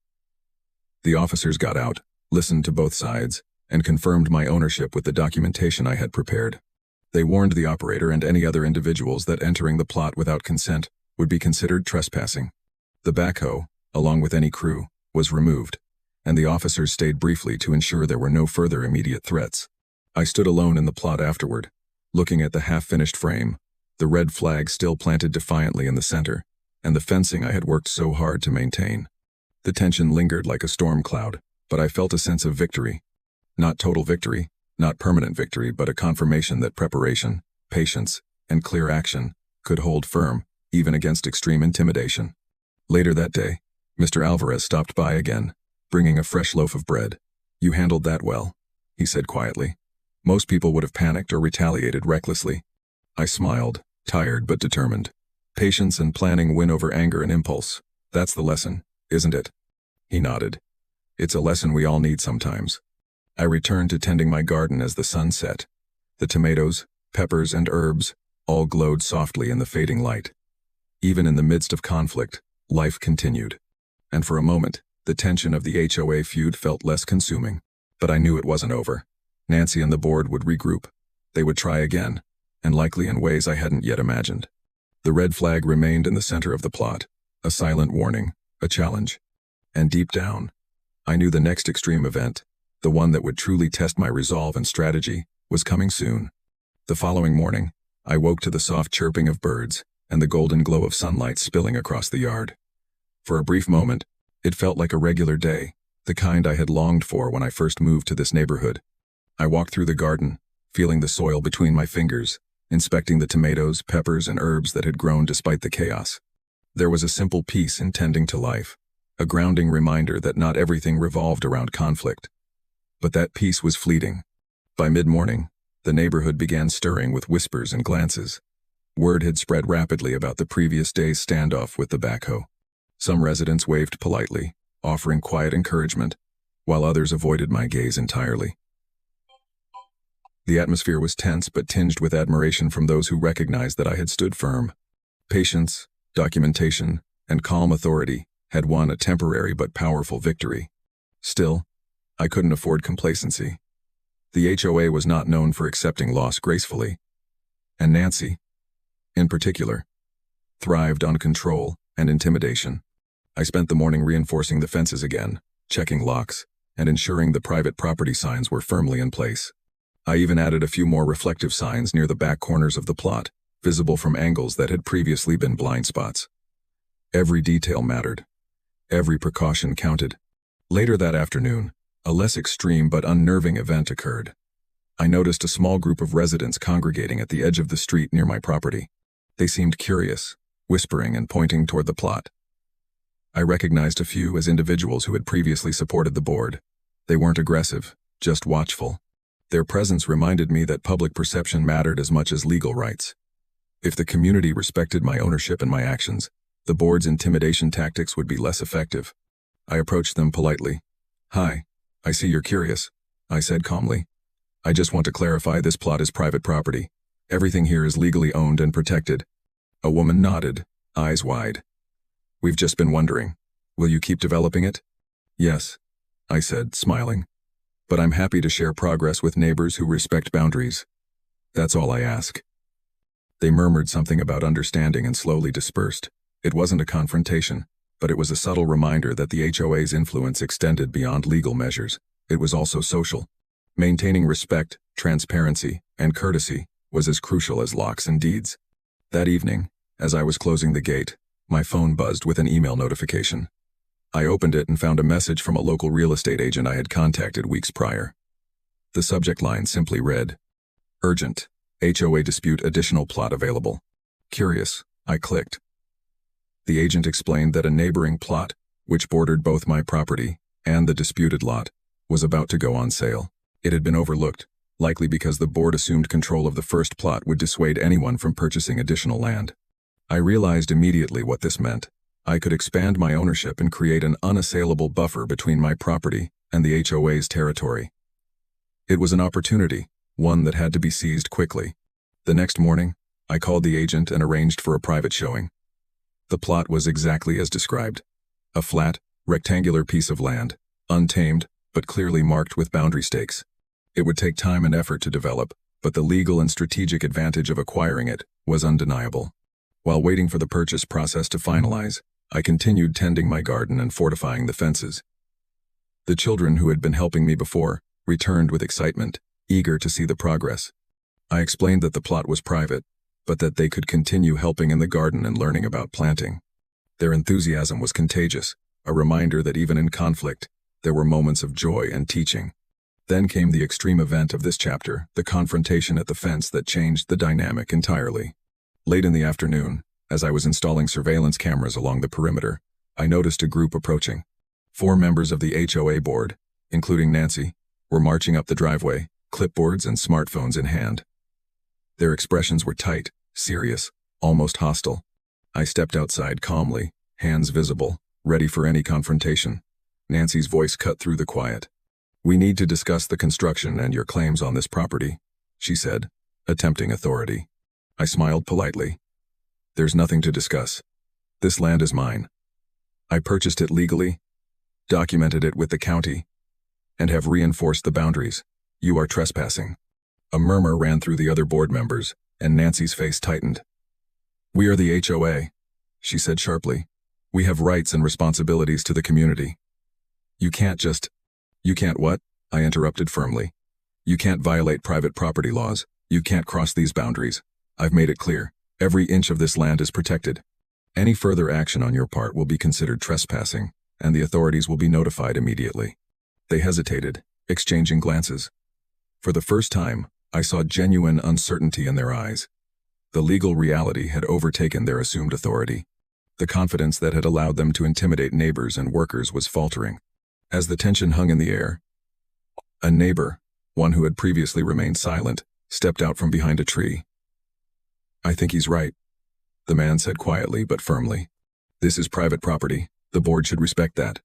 The officers got out, listened to both sides, and confirmed my ownership with the documentation I had prepared. They warned the operator and any other individuals that entering the plot without consent would be considered trespassing. The backhoe, along with any crew, was removed, and the officers stayed briefly to ensure there were no further immediate threats. I stood alone in the plot afterward, looking at the half-finished frame, the red flag still planted defiantly in the center, and the fencing I had worked so hard to maintain. The tension lingered like a storm cloud, but I felt a sense of victory. Not total victory, not permanent victory, but a confirmation that preparation, patience, and clear action could hold firm, even against extreme intimidation. Later that day, Mr. Alvarez stopped by again, bringing a fresh loaf of bread. "You handled that well," he said quietly. "Most people would have panicked or retaliated recklessly." I smiled, tired but determined. Patience and planning win over anger and impulse. That's the lesson, isn't it? He nodded. It's a lesson we all need sometimes. I returned to tending my garden as the sun set. The tomatoes, peppers, and herbs all glowed softly in the fading light. Even in the midst of conflict, life continued. And for a moment, the tension of the HOA feud felt less consuming. But I knew it wasn't over. Nancy and the board would regroup. They would try again, and likely in ways I hadn't yet imagined. The red flag remained in the center of the plot, a silent warning, a challenge. And deep down, I knew the next extreme event, the one that would truly test my resolve and strategy, was coming soon. The following morning, I woke to the soft chirping of birds and the golden glow of sunlight spilling across the yard. For a brief moment, it felt like a regular day, the kind I had longed for when I first moved to this neighborhood. I walked through the garden, feeling the soil between my fingers, inspecting the tomatoes, peppers, and herbs that had grown despite the chaos. There was a simple peace in tending to life, a grounding reminder that not everything revolved around conflict. But that peace was fleeting. By mid-morning, the neighborhood began stirring with whispers and glances. Word had spread rapidly about the previous day's standoff with the backhoe. Some residents waved politely, offering quiet encouragement, while others avoided my gaze entirely. The atmosphere was tense but tinged with admiration from those who recognized that I had stood firm. Patience, documentation, and calm authority had won a temporary but powerful victory. Still, I couldn't afford complacency. The HOA was not known for accepting loss gracefully. And Nancy, in particular, thrived on control and intimidation. I spent the morning reinforcing the fences again, checking locks, and ensuring the private property signs were firmly in place. I even added a few more reflective signs near the back corners of the plot, visible from angles that had previously been blind spots. Every detail mattered. Every precaution counted. Later that afternoon, a less extreme but unnerving event occurred. I noticed a small group of residents congregating at the edge of the street near my property. They seemed curious, whispering and pointing toward the plot. I recognized a few as individuals who had previously supported the board. They weren't aggressive, just watchful. Their presence reminded me that public perception mattered as much as legal rights. If the community respected my ownership and my actions, the board's intimidation tactics would be less effective. I approached them politely. "Hi, I see you're curious," I said calmly. "I just want to clarify this plot is private property. Everything here is legally owned and protected." A woman nodded, eyes wide. "We've just been wondering, will you keep developing it?" "Yes," I said, smiling. "But I'm happy to share progress with neighbors who respect boundaries. That's all I ask." They murmured something about understanding and slowly dispersed. It wasn't a confrontation, but it was a subtle reminder that the HOA's influence extended beyond legal measures. It was also social. Maintaining respect, transparency, and courtesy was as crucial as locks and deeds. That evening, as I was closing the gate, my phone buzzed with an email notification. I opened it and found a message from a local real estate agent I had contacted weeks prior. The subject line simply read, "Urgent, HOA dispute additional plot available." Curious, I clicked. The agent explained that a neighboring plot, which bordered both my property and the disputed lot, was about to go on sale. It had been overlooked, likely because the board assumed control of the first plot would dissuade anyone from purchasing additional land. I realized immediately what this meant. I could expand my ownership and create an unassailable buffer between my property and the HOA's territory. It was an opportunity, one that had to be seized quickly. The next morning, I called the agent and arranged for a private showing. The plot was exactly as described. A flat, rectangular piece of land, untamed, but clearly marked with boundary stakes. It would take time and effort to develop, but the legal and strategic advantage of acquiring it was undeniable. While waiting for the purchase process to finalize, I continued tending my garden and fortifying the fences. The children who had been helping me before returned with excitement, eager to see the progress. I explained that the plot was private, but that they could continue helping in the garden and learning about planting. Their enthusiasm was contagious, a reminder that even in conflict, there were moments of joy and teaching. Then came the extreme event of this chapter, the confrontation at the fence that changed the dynamic entirely. Late in the afternoon, as I was installing surveillance cameras along the perimeter, I noticed a group approaching. 4 members of the HOA board, including Nancy, were marching up the driveway, clipboards and smartphones in hand. Their expressions were tight, serious, almost hostile. I stepped outside calmly, hands visible, ready for any confrontation. Nancy's voice cut through the quiet. "We need to discuss the construction and your claims on this property," she said, attempting authority. I smiled politely. "There's nothing to discuss. This land is mine. I purchased it legally, documented it with the county, and have reinforced the boundaries. You are trespassing." A murmur ran through the other board members, and Nancy's face tightened. "We are the HOA," she said sharply. "We have rights and responsibilities to the community. You can't what?" I interrupted firmly. "You can't violate private property laws. You can't cross these boundaries. I've made it clear. Every inch of this land is protected. Any further action on your part will be considered trespassing, and the authorities will be notified immediately." They hesitated, exchanging glances. For the first time, I saw genuine uncertainty in their eyes. The legal reality had overtaken their assumed authority. The confidence that had allowed them to intimidate neighbors and workers was faltering. As the tension hung in the air, a neighbor, one who had previously remained silent, stepped out from behind a tree. "I think he's right," the man said quietly but firmly. "This is private property. The board should respect that."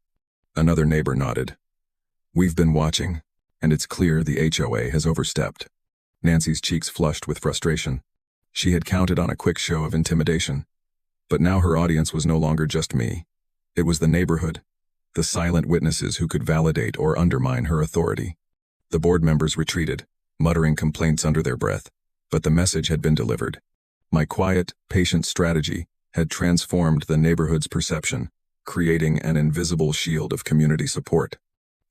Another neighbor nodded. "We've been watching, and it's clear the HOA has overstepped." Nancy's cheeks flushed with frustration. She had counted on a quick show of intimidation. But now her audience was no longer just me. It was the neighborhood, the silent witnesses who could validate or undermine her authority. The board members retreated, muttering complaints under their breath, but the message had been delivered. My quiet, patient strategy had transformed the neighborhood's perception, creating an invisible shield of community support.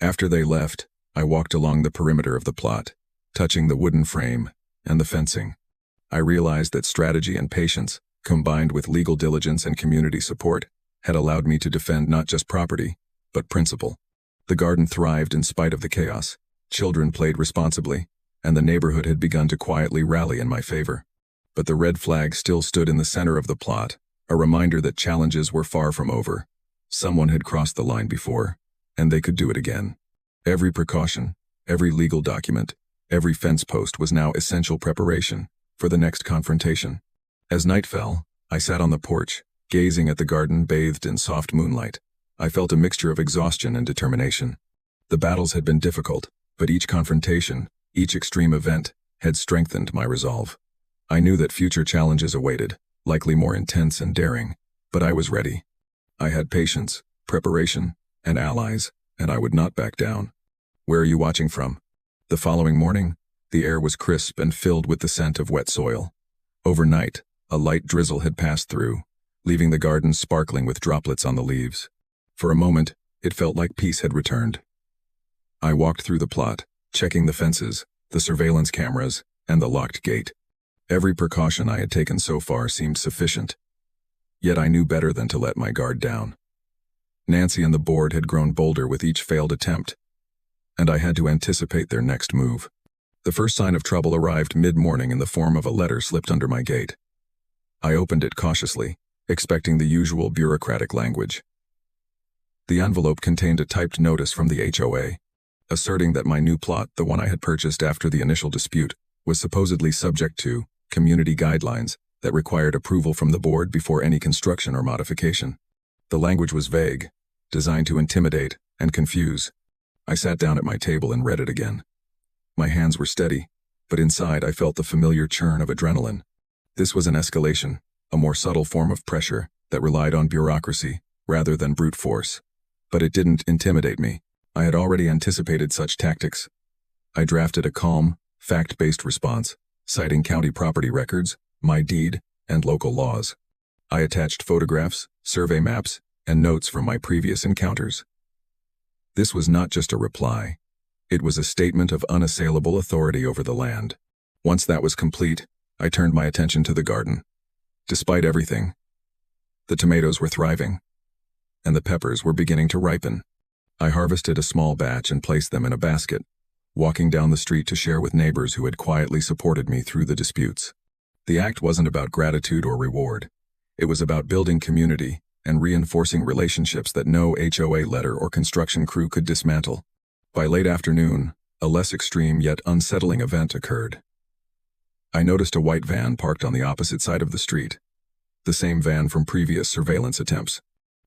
After they left, I walked along the perimeter of the plot, touching the wooden frame and the fencing. I realized that strategy and patience, combined with legal diligence and community support, had allowed me to defend not just property, but principle. The garden thrived in spite of the chaos. Children played responsibly, and the neighborhood had begun to quietly rally in my favor. But the red flag still stood in the center of the plot, a reminder that challenges were far from over. Someone had crossed the line before, and they could do it again. Every precaution, every legal document, every fence post was now essential preparation for the next confrontation. As night fell, I sat on the porch, gazing at the garden bathed in soft moonlight. I felt a mixture of exhaustion and determination. The battles had been difficult, but each confrontation, each extreme event, had strengthened my resolve. I knew that future challenges awaited, likely more intense and daring, but I was ready. I had patience, preparation, and allies, and I would not back down. "Where are you watching from?" The following morning, the air was crisp and filled with the scent of wet soil. Overnight, a light drizzle had passed through, leaving the garden sparkling with droplets on the leaves. For a moment, it felt like peace had returned. I walked through the plot, checking the fences, the surveillance cameras, and the locked gate. Every precaution I had taken so far seemed sufficient. Yet I knew better than to let my guard down. Nancy and the board had grown bolder with each failed attempt, and I had to anticipate their next move. The first sign of trouble arrived mid-morning in the form of a letter slipped under my gate. I opened it cautiously, expecting the usual bureaucratic language. The envelope contained a typed notice from the HOA, asserting that my new plot, the one I had purchased after the initial dispute, was supposedly subject to community guidelines that required approval from the board before any construction or modification. The language was vague, designed to intimidate and confuse. I sat down at my table and read it again. My hands were steady, but inside I felt the familiar churn of adrenaline. This was an escalation, a more subtle form of pressure that relied on bureaucracy rather than brute force. But it didn't intimidate me. I had already anticipated such tactics. I drafted a calm, fact-based response, citing county property records, my deed, and local laws. I attached photographs, survey maps, and notes from my previous encounters. This was not just a reply. It was a statement of unassailable authority over the land. Once that was complete, I turned my attention to the garden. Despite everything, the tomatoes were thriving, and the peppers were beginning to ripen. I harvested a small batch and placed them in a basket, walking down the street to share with neighbors who had quietly supported me through the disputes. The act wasn't about gratitude or reward. It was about building community and reinforcing relationships that no HOA letter or construction crew could dismantle. By late afternoon, a less extreme yet unsettling event occurred. I noticed a white van parked on the opposite side of the street, the same van from previous surveillance attempts.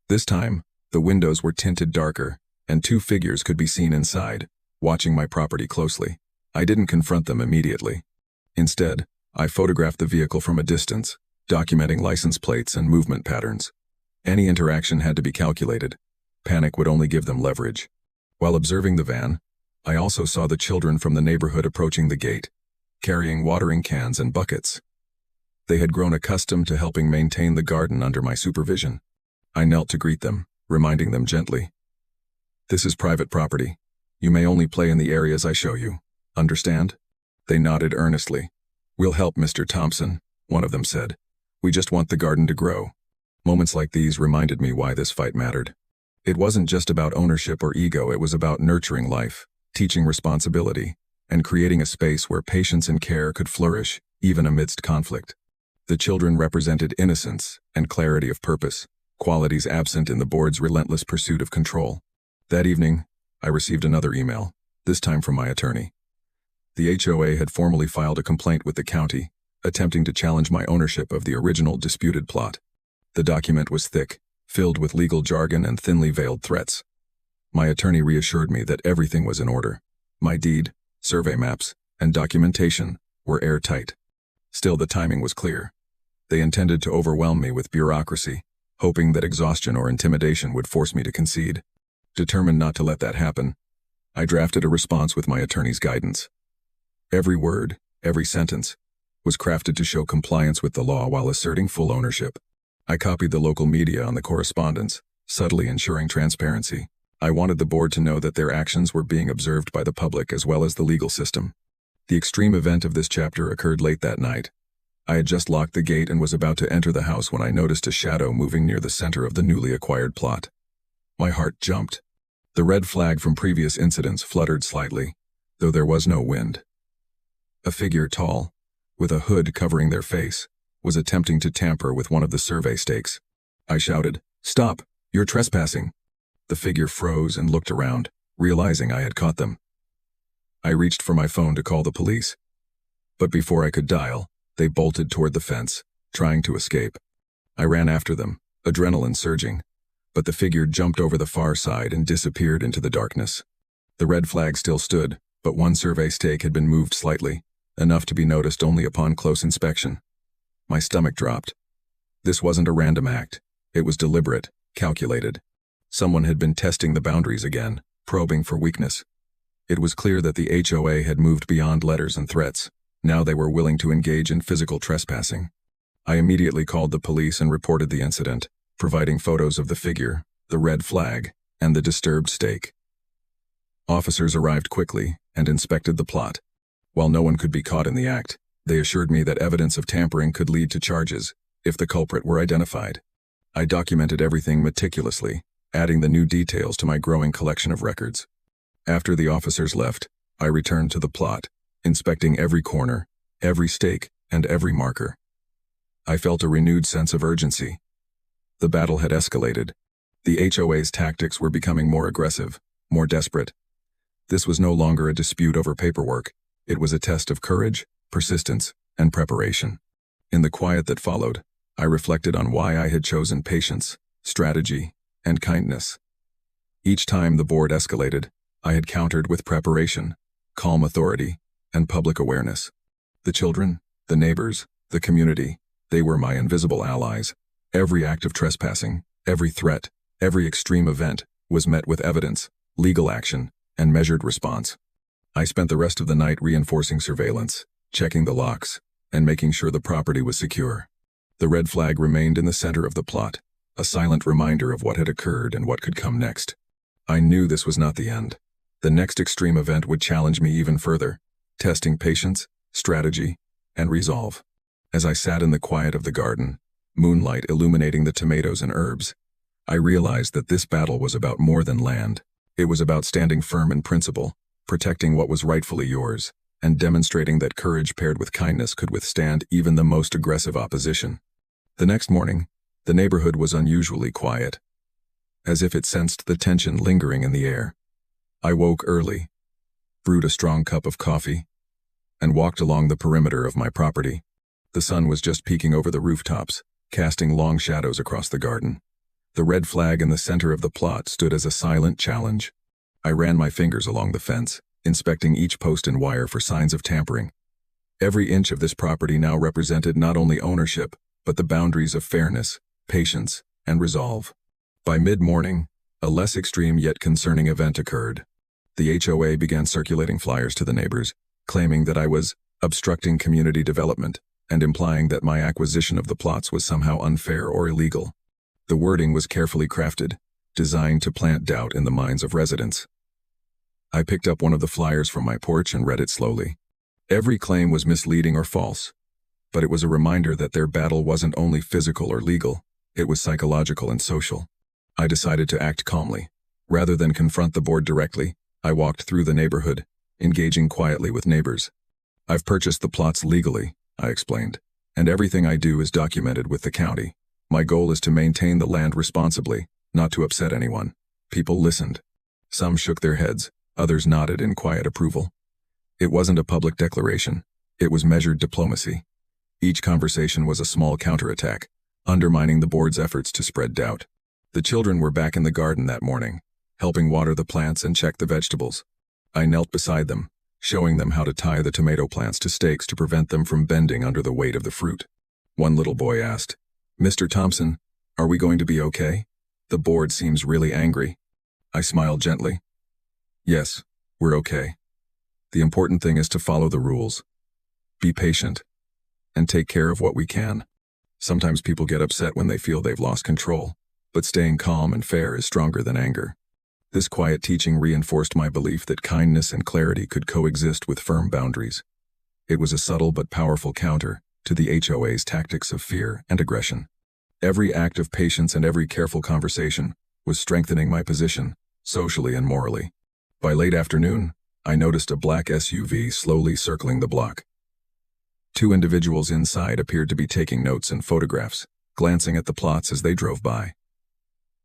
This time, the windows were tinted darker, and two figures could be seen inside, watching my property closely. I didn't confront them immediately. Instead, I photographed the vehicle from a distance, documenting license plates and movement patterns. Any interaction had to be calculated. Panic would only give them leverage. While observing the van, I also saw the children from the neighborhood approaching the gate, carrying watering cans and buckets. They had grown accustomed to helping maintain the garden under my supervision. I knelt to greet them, reminding them gently, "This is private property. You may only play in the areas I show you. Understand?" They nodded earnestly. "We'll help, Mr. Thompson," one of them said. "We just want the garden to grow." Moments like these reminded me why this fight mattered. It wasn't just about ownership or ego, it was about nurturing life, teaching responsibility, and creating a space where patience and care could flourish, even amidst conflict. The children represented innocence and clarity of purpose, qualities absent in the board's relentless pursuit of control. That evening, I received another email, this time from my attorney. The HOA had formally filed a complaint with the county, attempting to challenge my ownership of the original disputed plot. The document was thick, filled with legal jargon and thinly veiled threats. My attorney reassured me that everything was in order. My deed, survey maps, and documentation were airtight. Still, the timing was clear. They intended to overwhelm me with bureaucracy, hoping that exhaustion or intimidation would force me to concede. Determined not to let that happen, I drafted a response with my attorney's guidance. Every word, every sentence, was crafted to show compliance with the law while asserting full ownership. I copied the local media on the correspondence, subtly ensuring transparency. I wanted the board to know that their actions were being observed by the public as well as the legal system. The extreme event of this chapter occurred late that night. I had just locked the gate and was about to enter the house when I noticed a shadow moving near the center of the newly acquired plot. My heart jumped. The red flag from previous incidents fluttered slightly, though there was no wind. A figure tall, with a hood covering their face, was attempting to tamper with one of the survey stakes. I shouted, "Stop! You're trespassing!" The figure froze and looked around, realizing I had caught them. I reached for my phone to call the police. But before I could dial, they bolted toward the fence, trying to escape. I ran after them, adrenaline surging, but the figure jumped over the far side and disappeared into the darkness. The red flag still stood, but one survey stake had been moved slightly, enough to be noticed only upon close inspection. My stomach dropped. This wasn't a random act. It was deliberate, calculated. Someone had been testing the boundaries again, probing for weakness. It was clear that the HOA had moved beyond letters and threats. Now they were willing to engage in physical trespassing. I immediately called the police and reported the incident, providing photos of the figure, the red flag, and the disturbed stake. Officers arrived quickly and inspected the plot. While no one could be caught in the act, they assured me that evidence of tampering could lead to charges if the culprit were identified. I documented everything meticulously, adding the new details to my growing collection of records. After the officers left, I returned to the plot, inspecting every corner, every stake, and every marker. I felt a renewed sense of urgency. The battle had escalated. The HOA's tactics were becoming more aggressive, more desperate. This was no longer a dispute over paperwork. It was a test of courage, persistence, and preparation. In the quiet that followed, I reflected on why I had chosen patience, strategy, and kindness. Each time the board escalated, I had countered with preparation, calm authority, and public awareness. The children, the neighbors, the community, they were my invisible allies. Every act of trespassing, every threat, every extreme event was met with evidence, legal action, and measured response. I spent the rest of the night reinforcing surveillance, checking the locks, and making sure the property was secure. The red flag remained in the center of the plot, a silent reminder of what had occurred and what could come next. I knew this was not the end. The next extreme event would challenge me even further, testing patience, strategy, and resolve. As I sat in the quiet of the garden, moonlight illuminating the tomatoes and herbs, I realized that this battle was about more than land. It was about standing firm in principle, protecting what was rightfully yours, and demonstrating that courage paired with kindness could withstand even the most aggressive opposition. The next morning, the neighborhood was unusually quiet, as if it sensed the tension lingering in the air. I woke early, brewed a strong cup of coffee, and walked along the perimeter of my property. The sun was just peeking over the rooftops, casting long shadows across the garden. The red flag in the center of the plot stood as a silent challenge. I ran my fingers along the fence, inspecting each post and wire for signs of tampering. Every inch of this property now represented not only ownership, but the boundaries of fairness, patience, and resolve. By mid-morning, a less extreme yet concerning event occurred. The HOA began circulating flyers to the neighbors, claiming that I was obstructing community development and implying that my acquisition of the plots was somehow unfair or illegal. The wording was carefully crafted, designed to plant doubt in the minds of residents. I picked up one of the flyers from my porch and read it slowly. Every claim was misleading or false, but it was a reminder that their battle wasn't only physical or legal, it was psychological and social. I decided to act calmly. Rather than confront the board directly, I walked through the neighborhood, engaging quietly with neighbors. "I've purchased the plots legally," I explained, "and everything I do is documented with the county. My goal is to maintain the land responsibly, not to upset anyone." People listened. Some shook their heads, others nodded in quiet approval. It wasn't a public declaration. It was measured diplomacy. Each conversation was a small counterattack, undermining the board's efforts to spread doubt. The children were back in the garden that morning, helping water the plants and check the vegetables. I knelt beside them, showing them how to tie the tomato plants to stakes to prevent them from bending under the weight of the fruit. One little boy asked, "Mr. Thompson, are we going to be okay? The board seems really angry." I smiled gently. "Yes, we're okay. The important thing is to follow the rules, be patient, and take care of what we can. Sometimes people get upset when they feel they've lost control, but staying calm and fair is stronger than anger." This quiet teaching reinforced my belief that kindness and clarity could coexist with firm boundaries. It was a subtle but powerful counter to the HOA's tactics of fear and aggression. Every act of patience and every careful conversation was strengthening my position, socially and morally. By late afternoon, I noticed a black SUV slowly circling the block. Two individuals inside appeared to be taking notes and photographs, glancing at the plots as they drove by.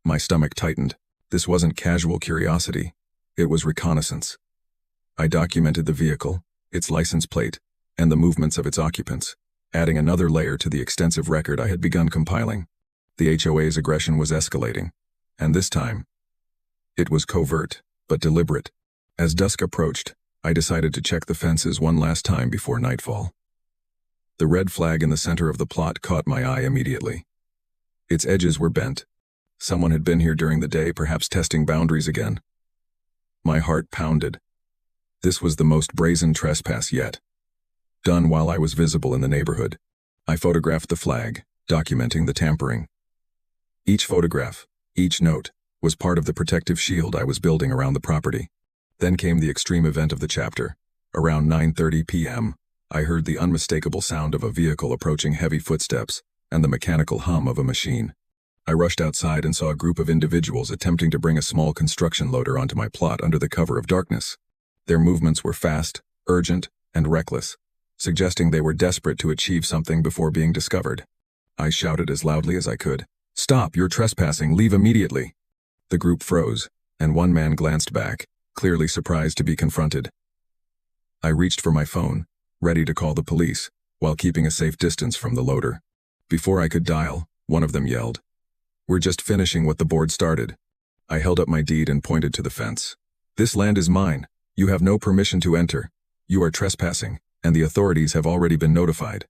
My stomach tightened. This wasn't casual curiosity, it was reconnaissance. I documented the vehicle, its license plate, and the movements of its occupants, adding another layer to the extensive record I had begun compiling. The HOA's aggression was escalating, and this time, it was covert, but deliberate. As dusk approached, I decided to check the fences one last time before nightfall. The red flag in the center of the plot caught my eye immediately. Its edges were bent. Someone had been here during the day, perhaps testing boundaries again. My heart pounded. This was the most brazen trespass yet, done while I was visible in the neighborhood. I photographed the flag, documenting the tampering. Each photograph, each note, was part of the protective shield I was building around the property. Then came the extreme event of the chapter. Around 9:30 p.m., I heard the unmistakable sound of a vehicle approaching, heavy footsteps, and the mechanical hum of a machine. I rushed outside and saw a group of individuals attempting to bring a small construction loader onto my plot under the cover of darkness. Their movements were fast, urgent, and reckless, suggesting they were desperate to achieve something before being discovered. I shouted as loudly as I could, "Stop, you're trespassing, leave immediately." The group froze, and one man glanced back, clearly surprised to be confronted. I reached for my phone, ready to call the police, while keeping a safe distance from the loader. Before I could dial, one of them yelled, "We're just finishing what the board started." I held up my deed and pointed to the fence. "This land is mine. You have no permission to enter. You are trespassing, and the authorities have already been notified."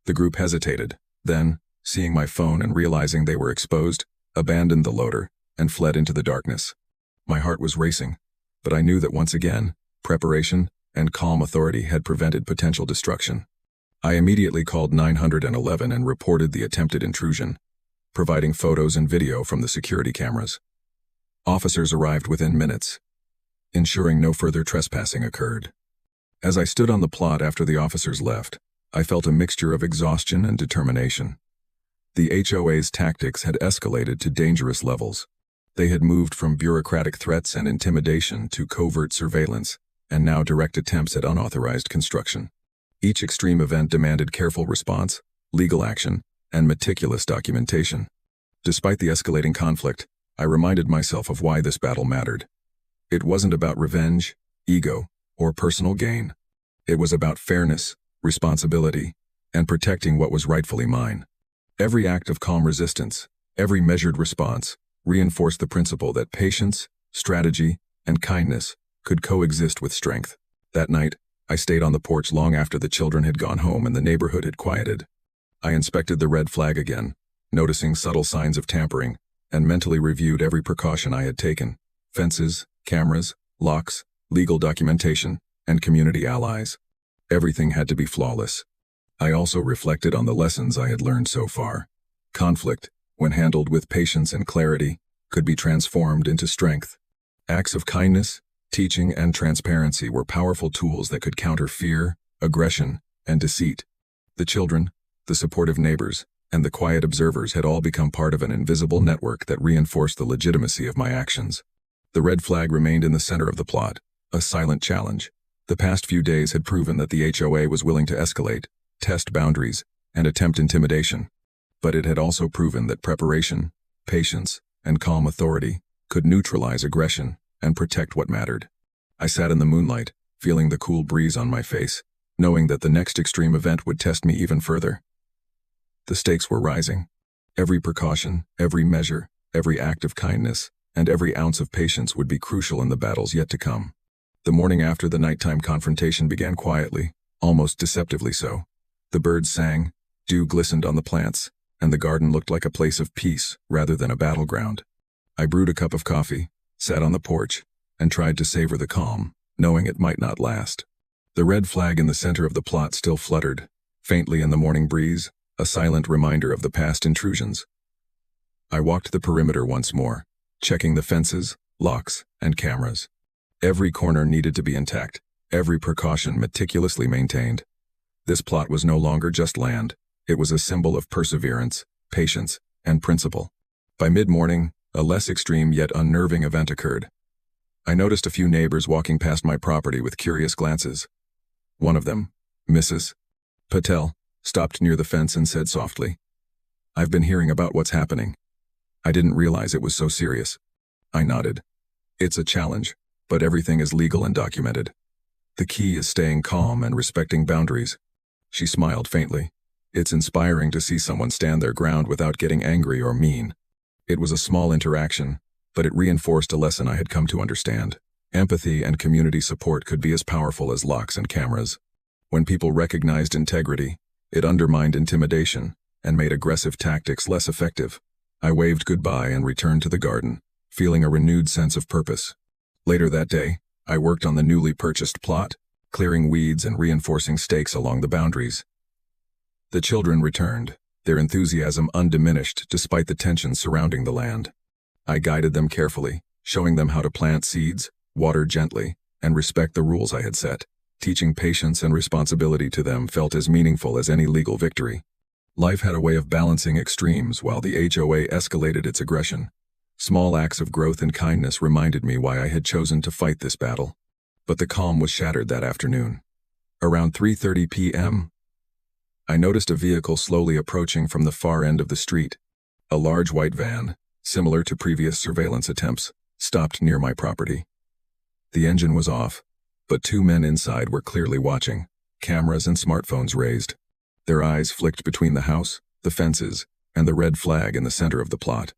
The group hesitated, then, seeing my phone and realizing they were exposed, abandoned the loader and fled into the darkness. My heart was racing, but I knew that once again, preparation and calm authority had prevented potential destruction. I immediately called 911 and reported the attempted intrusion, providing photos and video from the security cameras. Officers arrived within minutes, ensuring no further trespassing occurred. As I stood on the plot after the officers left, I felt a mixture of exhaustion and determination. The HOA's tactics had escalated to dangerous levels. They had moved from bureaucratic threats and intimidation to covert surveillance, and now direct attempts at unauthorized construction. Each extreme event demanded careful response, legal action, and meticulous documentation. Despite the escalating conflict, I reminded myself of why this battle mattered. It wasn't about revenge, ego, or personal gain. It was about fairness, responsibility, and protecting what was rightfully mine. Every act of calm resistance, every measured response, reinforced the principle that patience, strategy, and kindness could coexist with strength. That night, I stayed on the porch long after the children had gone home and the neighborhood had quieted. I inspected the red flag again, noticing subtle signs of tampering, and mentally reviewed every precaution I had taken: fences, cameras, locks, legal documentation, and community allies. Everything had to be flawless. I also reflected on the lessons I had learned so far. Conflict, when handled with patience and clarity, could be transformed into strength. Acts of kindness, teaching, and transparency were powerful tools that could counter fear, aggression, and deceit. The children, the supportive neighbors, and the quiet observers had all become part of an invisible network that reinforced the legitimacy of my actions. The red flag remained in the center of the plot, a silent challenge. The past few days had proven that the HOA was willing to escalate, test boundaries, and attempt intimidation. But it had also proven that preparation, patience, and calm authority could neutralize aggression and protect what mattered. I sat in the moonlight, feeling the cool breeze on my face, knowing that the next extreme event would test me even further. The stakes were rising. Every precaution, every measure, every act of kindness, and every ounce of patience would be crucial in the battles yet to come. The morning after the nighttime confrontation began quietly, almost deceptively so. The birds sang, dew glistened on the plants, and the garden looked like a place of peace rather than a battleground. I brewed a cup of coffee, sat on the porch, and tried to savor the calm, knowing it might not last. The red flag in the center of the plot still fluttered, faintly in the morning breeze, a silent reminder of the past intrusions. I walked the perimeter once more, checking the fences, locks, and cameras. Every corner needed to be intact, every precaution meticulously maintained. This plot was no longer just land. It was a symbol of perseverance, patience, and principle. By mid-morning, a less extreme yet unnerving event occurred. I noticed a few neighbors walking past my property with curious glances. One of them, Mrs. Patel, stopped near the fence and said softly, "I've been hearing about what's happening." I didn't realize it was so serious. I nodded. It's a challenge, but everything is legal and documented. The key is staying calm and respecting boundaries. She smiled faintly. It's inspiring to see someone stand their ground without getting angry or mean. It was a small interaction, but it reinforced a lesson I had come to understand. Empathy and community support could be as powerful as locks and cameras. When people recognized integrity, it undermined intimidation and made aggressive tactics less effective. I waved goodbye and returned to the garden, feeling a renewed sense of purpose. Later that day, I worked on the newly purchased plot, clearing weeds and reinforcing stakes along the boundaries. The children returned, their enthusiasm undiminished despite the tensions surrounding the land. I guided them carefully, showing them how to plant seeds, water gently, and respect the rules I had set. Teaching patience and responsibility to them felt as meaningful as any legal victory. Life had a way of balancing extremes while the HOA escalated its aggression. Small acts of growth and kindness reminded me why I had chosen to fight this battle. But the calm was shattered that afternoon. Around 3:30 p.m., I noticed a vehicle slowly approaching from the far end of the street. A large white van, similar to previous surveillance attempts, stopped near my property. The engine was off, but two men inside were clearly watching, cameras and smartphones raised. Their eyes flicked between the house, the fences, and the red flag in the center of the plot.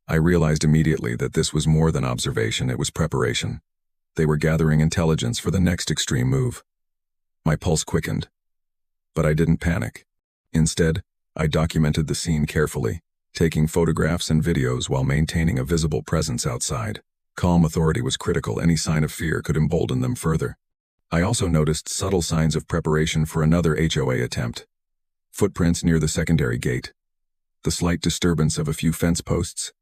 I realized immediately that this was more than observation, it was preparation. They were gathering intelligence for the next extreme move. My pulse quickened. But I didn't panic. Instead, I documented the scene carefully, taking photographs and videos while maintaining a visible presence outside. Calm authority was critical. Any sign of fear could embolden them further. I also noticed subtle signs of preparation for another HOA attempt. Footprints near the secondary gate. The slight disturbance of a few fence posts.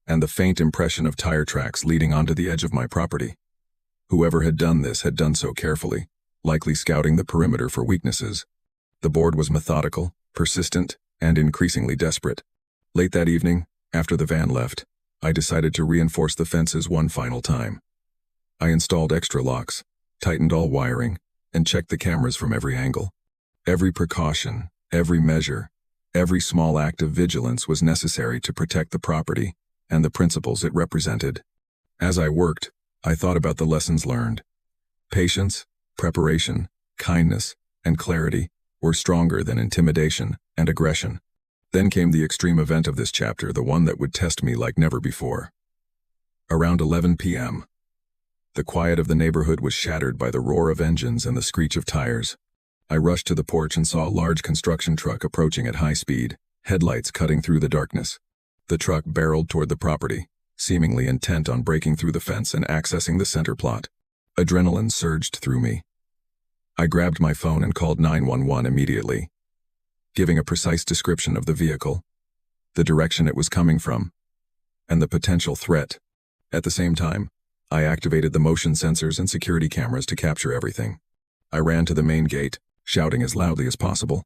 and the faint impression of tire tracks leading onto the edge of my property. Whoever had done this had done so carefully, likely scouting the perimeter for weaknesses. The board was methodical, persistent, and increasingly desperate. Late that evening, after the van left, I decided to reinforce the fences one final time. I installed extra locks, tightened all wiring, and checked the cameras from every angle. Every precaution, every measure, every small act of vigilance was necessary to protect the property and the principles it represented. As I worked, I thought about the lessons learned. Patience, preparation, kindness, and clarity were stronger than intimidation and aggression. Then came the extreme event of this chapter, the one that would test me like never before. Around 11 p.m., the quiet of the neighborhood was shattered by the roar of engines and the screech of tires. I rushed to the porch and saw a large construction truck approaching at high speed, headlights cutting through the darkness. The truck barreled toward the property, seemingly intent on breaking through the fence and accessing the center plot. Adrenaline surged through me. I grabbed my phone and called 911 immediately, giving a precise description of the vehicle, the direction it was coming from, and the potential threat. At the same time, I activated the motion sensors and security cameras to capture everything. I ran to the main gate, shouting as loudly as possible,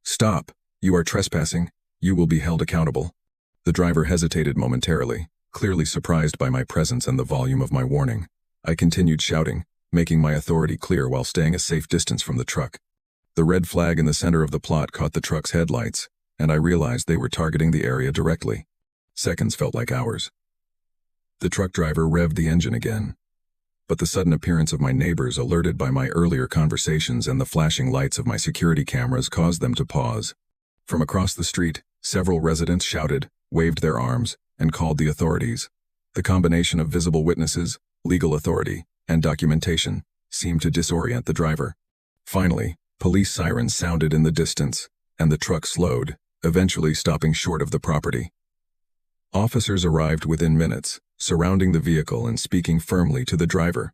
"Stop! You are trespassing. You will be held accountable." The driver hesitated momentarily, clearly surprised by my presence and the volume of my warning. I continued shouting, making my authority clear while staying a safe distance from the truck. The red flag in the center of the plot caught the truck's headlights, and I realized they were targeting the area directly. Seconds felt like hours. The truck driver revved the engine again, but the sudden appearance of my neighbors, alerted by my earlier conversations and the flashing lights of my security cameras, caused them to pause. From across the street, several residents shouted, waved their arms, and called the authorities. The combination of visible witnesses, legal authority, and documentation seemed to disorient the driver. Finally, police sirens sounded in the distance, and the truck slowed, eventually stopping short of the property. Officers arrived within minutes, surrounding the vehicle and speaking firmly to the driver.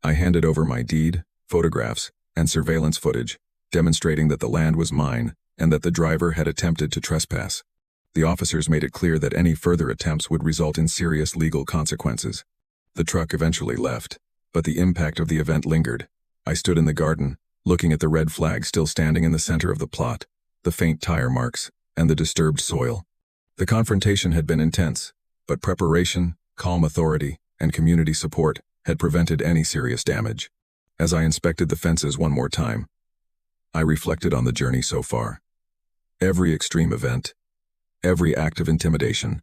I handed over my deed, photographs, and surveillance footage, demonstrating that the land was mine and that the driver had attempted to trespass. The officers made it clear that any further attempts would result in serious legal consequences. The truck eventually left, but the impact of the event lingered. I stood in the garden, looking at the red flag still standing in the center of the plot, the faint tire marks, and the disturbed soil. The confrontation had been intense, but preparation, calm authority, and community support had prevented any serious damage. As I inspected the fences one more time, I reflected on the journey so far. Every extreme event, every act of intimidation,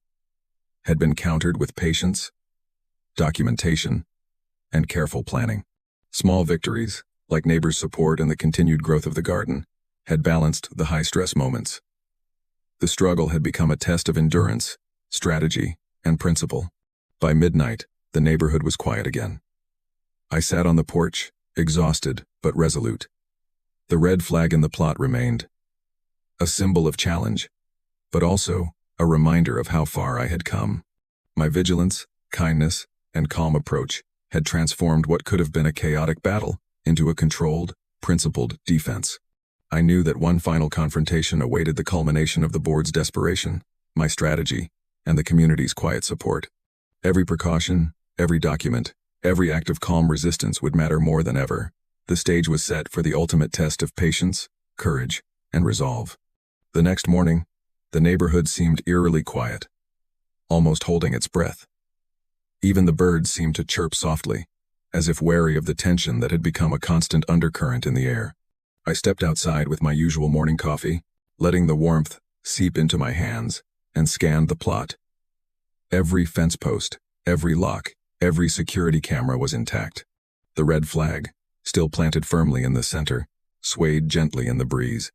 had been countered with patience, documentation, and careful planning. Small victories, like neighbors' support and the continued growth of the garden, had balanced the high-stress moments. The struggle had become a test of endurance, strategy, and principle. By midnight, the neighborhood was quiet again. I sat on the porch, exhausted but resolute. The red flag in the plot remained, a symbol of challenge, but also a reminder of how far I had come. My vigilance, kindness, and calm approach had transformed what could have been a chaotic battle into a controlled, principled defense. I knew that one final confrontation awaited the culmination of the board's desperation, my strategy, and the community's quiet support. Every precaution, every document, every act of calm resistance would matter more than ever. The stage was set for the ultimate test of patience, courage, and resolve. The next morning, the neighborhood seemed eerily quiet, almost holding its breath. Even the birds seemed to chirp softly, as if wary of the tension that had become a constant undercurrent in the air. I stepped outside with my usual morning coffee, letting the warmth seep into my hands, and scanned the plot. Every fence post, every lock, every security camera was intact. The red flag, still planted firmly in the center, swayed gently in the breeze.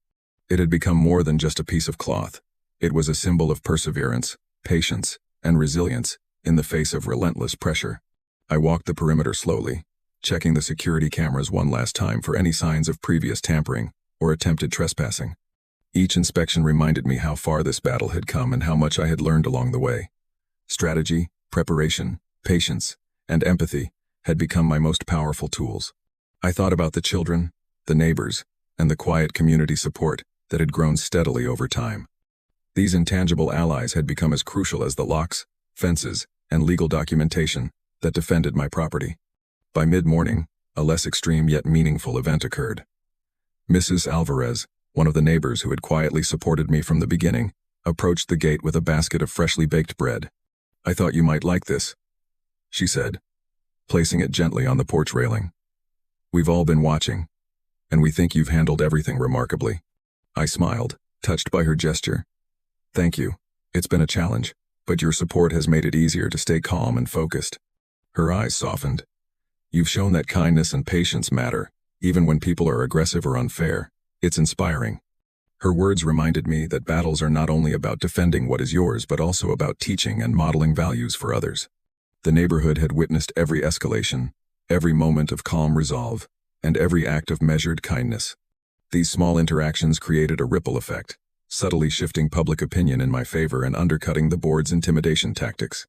It had become more than just a piece of cloth. It was a symbol of perseverance, patience, and resilience in the face of relentless pressure. I walked the perimeter slowly, checking the security cameras one last time for any signs of previous tampering or attempted trespassing. Each inspection reminded me how far this battle had come and how much I had learned along the way. Strategy, preparation, patience, and empathy had become my most powerful tools. I thought about the children, the neighbors, and the quiet community support that had grown steadily over time. These intangible allies had become as crucial as the locks, fences, and legal documentation that defended my property. By mid-morning, a less extreme yet meaningful event occurred. Mrs. Alvarez, one of the neighbors who had quietly supported me from the beginning, approached the gate with a basket of freshly baked bread. "I thought you might like this," she said, placing it gently on the porch railing. "We've all been watching, and we think you've handled everything remarkably." I smiled, touched by her gesture. "Thank you. It's been a challenge, but your support has made it easier to stay calm and focused." Her eyes softened. "You've shown that kindness and patience matter, even when people are aggressive or unfair. It's inspiring." Her words reminded me that battles are not only about defending what is yours but also about teaching and modeling values for others. The neighborhood had witnessed every escalation, every moment of calm resolve, and every act of measured kindness. These small interactions created a ripple effect, subtly shifting public opinion in my favor and undercutting the board's intimidation tactics.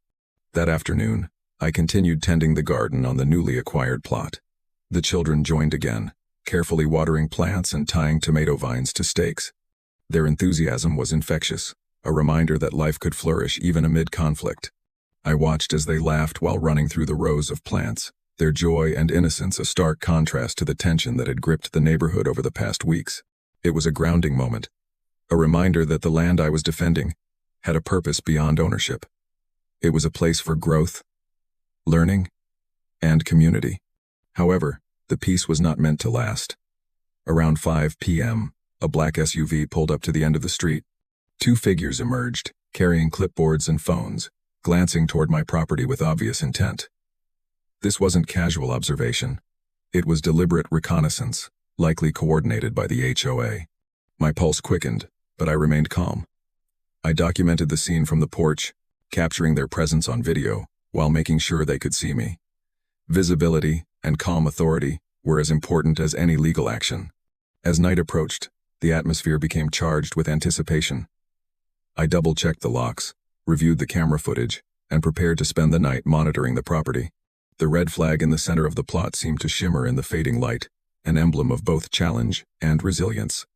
That afternoon, I continued tending the garden on the newly acquired plot. The children joined again, carefully watering plants and tying tomato vines to stakes. Their enthusiasm was infectious, a reminder that life could flourish even amid conflict. I watched as they laughed while running through the rows of plants, their joy and innocence a stark contrast to the tension that had gripped the neighborhood over the past weeks. It was a grounding moment, a reminder that the land I was defending had a purpose beyond ownership. It was a place for growth, learning, and community. However, the peace was not meant to last. Around 5 p.m., a black SUV pulled up to the end of the street. Two figures emerged, carrying clipboards and phones, glancing toward my property with obvious intent. This wasn't casual observation. It was deliberate reconnaissance, likely coordinated by the HOA. My pulse quickened, but I remained calm. I documented the scene from the porch, capturing their presence on video, while making sure they could see me. Visibility and calm authority were as important as any legal action. As night approached, the atmosphere became charged with anticipation. I double-checked the locks, reviewed the camera footage, and prepared to spend the night monitoring the property. The red flag in the center of the plot seemed to shimmer in the fading light, an emblem of both challenge and resilience.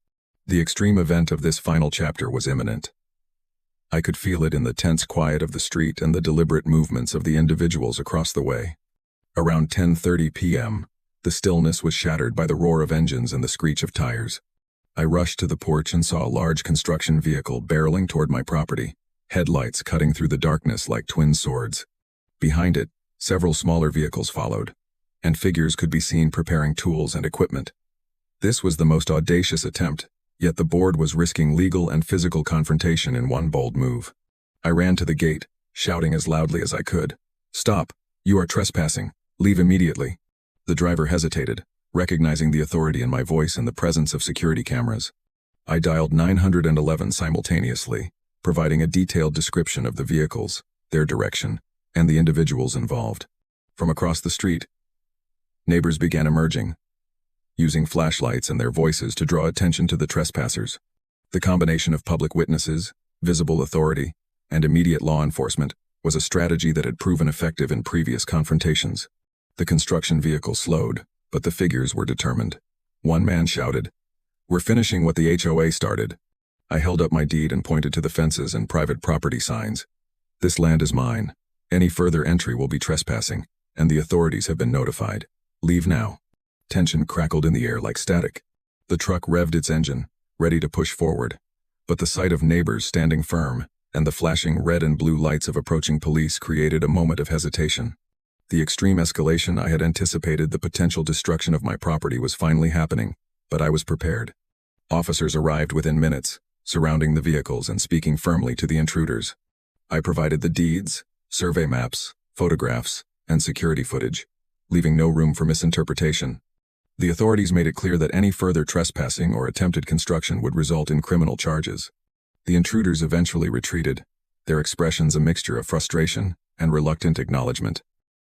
The extreme event of this final chapter was imminent. I could feel it in the tense quiet of the street and the deliberate movements of the individuals across the way. Around 10:30 p.m., the stillness was shattered by the roar of engines and the screech of tires. I rushed to the porch and saw a large construction vehicle barreling toward my property, headlights cutting through the darkness like twin swords. Behind it, several smaller vehicles followed, and figures could be seen preparing tools and equipment. This was the most audacious attempt, yet the board was risking legal and physical confrontation in one bold move. I ran to the gate, shouting as loudly as I could, "Stop! You are trespassing! Leave immediately!" The driver hesitated, recognizing the authority in my voice and the presence of security cameras. I dialed 911 simultaneously, providing a detailed description of the vehicles, their direction, and the individuals involved. From across the street, neighbors began emerging, using flashlights and their voices to draw attention to the trespassers. The combination of public witnesses, visible authority, and immediate law enforcement was a strategy that had proven effective in previous confrontations. The construction vehicle slowed, but the figures were determined. One man shouted, "We're finishing what the HOA started." I held up my deed and pointed to the fences and private property signs. "This land is mine. Any further entry will be trespassing, and the authorities have been notified. Leave now." Tension crackled in the air like static. The truck revved its engine, ready to push forward, but the sight of neighbors standing firm and the flashing red and blue lights of approaching police created a moment of hesitation. The extreme escalation I had anticipated, the potential destruction of my property, was finally happening, but I was prepared. Officers arrived within minutes, surrounding the vehicles and speaking firmly to the intruders. I provided the deeds, survey maps, photographs, and security footage, leaving no room for misinterpretation. The authorities made it clear that any further trespassing or attempted construction would result in criminal charges. The intruders eventually retreated, their expressions a mixture of frustration and reluctant acknowledgement.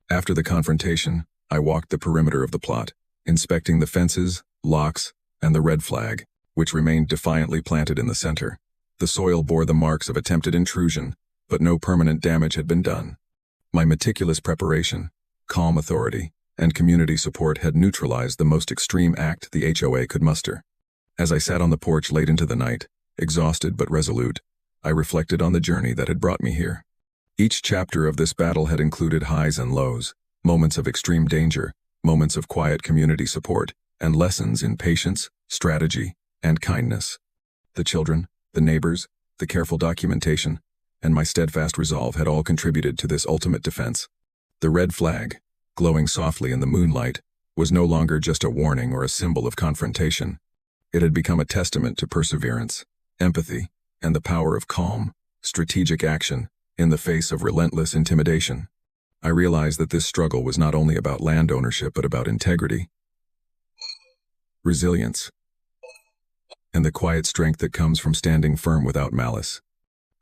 After the confrontation, I walked the perimeter of the plot, inspecting the fences, locks, and the red flag, which remained defiantly planted in the center. The soil bore the marks of attempted intrusion, but no permanent damage had been done. My meticulous preparation, calm authority, and community support had neutralized the most extreme act the HOA could muster. As I sat on the porch late into the night, exhausted but resolute, I reflected on the journey that had brought me here. Each chapter of this battle had included highs and lows, moments of extreme danger, moments of quiet community support, and lessons in patience, strategy, and kindness. The children, the neighbors, the careful documentation, and my steadfast resolve had all contributed to this ultimate defense. The red flag, glowing softly in the moonlight, was no longer just a warning or a symbol of confrontation. It had become a testament to perseverance, empathy, and the power of calm, strategic action in the face of relentless intimidation. I realized that this struggle was not only about land ownership but about integrity, resilience, and the quiet strength that comes from standing firm without malice.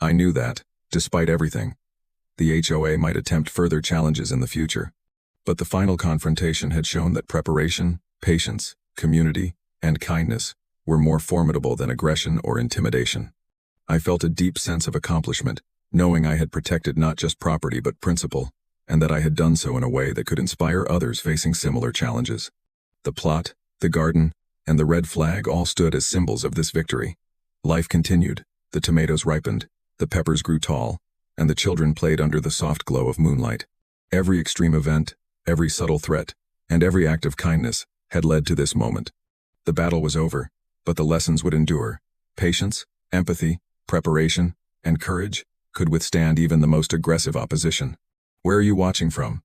I knew that, despite everything, the HOA might attempt further challenges in the future. But the final confrontation had shown that preparation, patience, community, and kindness were more formidable than aggression or intimidation. I felt a deep sense of accomplishment, knowing I had protected not just property but principle, and that I had done so in a way that could inspire others facing similar challenges. The plot, the garden, and the red flag all stood as symbols of this victory. Life continued, the tomatoes ripened, the peppers grew tall, and the children played under the soft glow of moonlight. Every extreme event, every subtle threat, and every act of kindness had led to this moment. The battle was over, but the lessons would endure. Patience, empathy, preparation, and courage could withstand even the most aggressive opposition. Where are you watching from?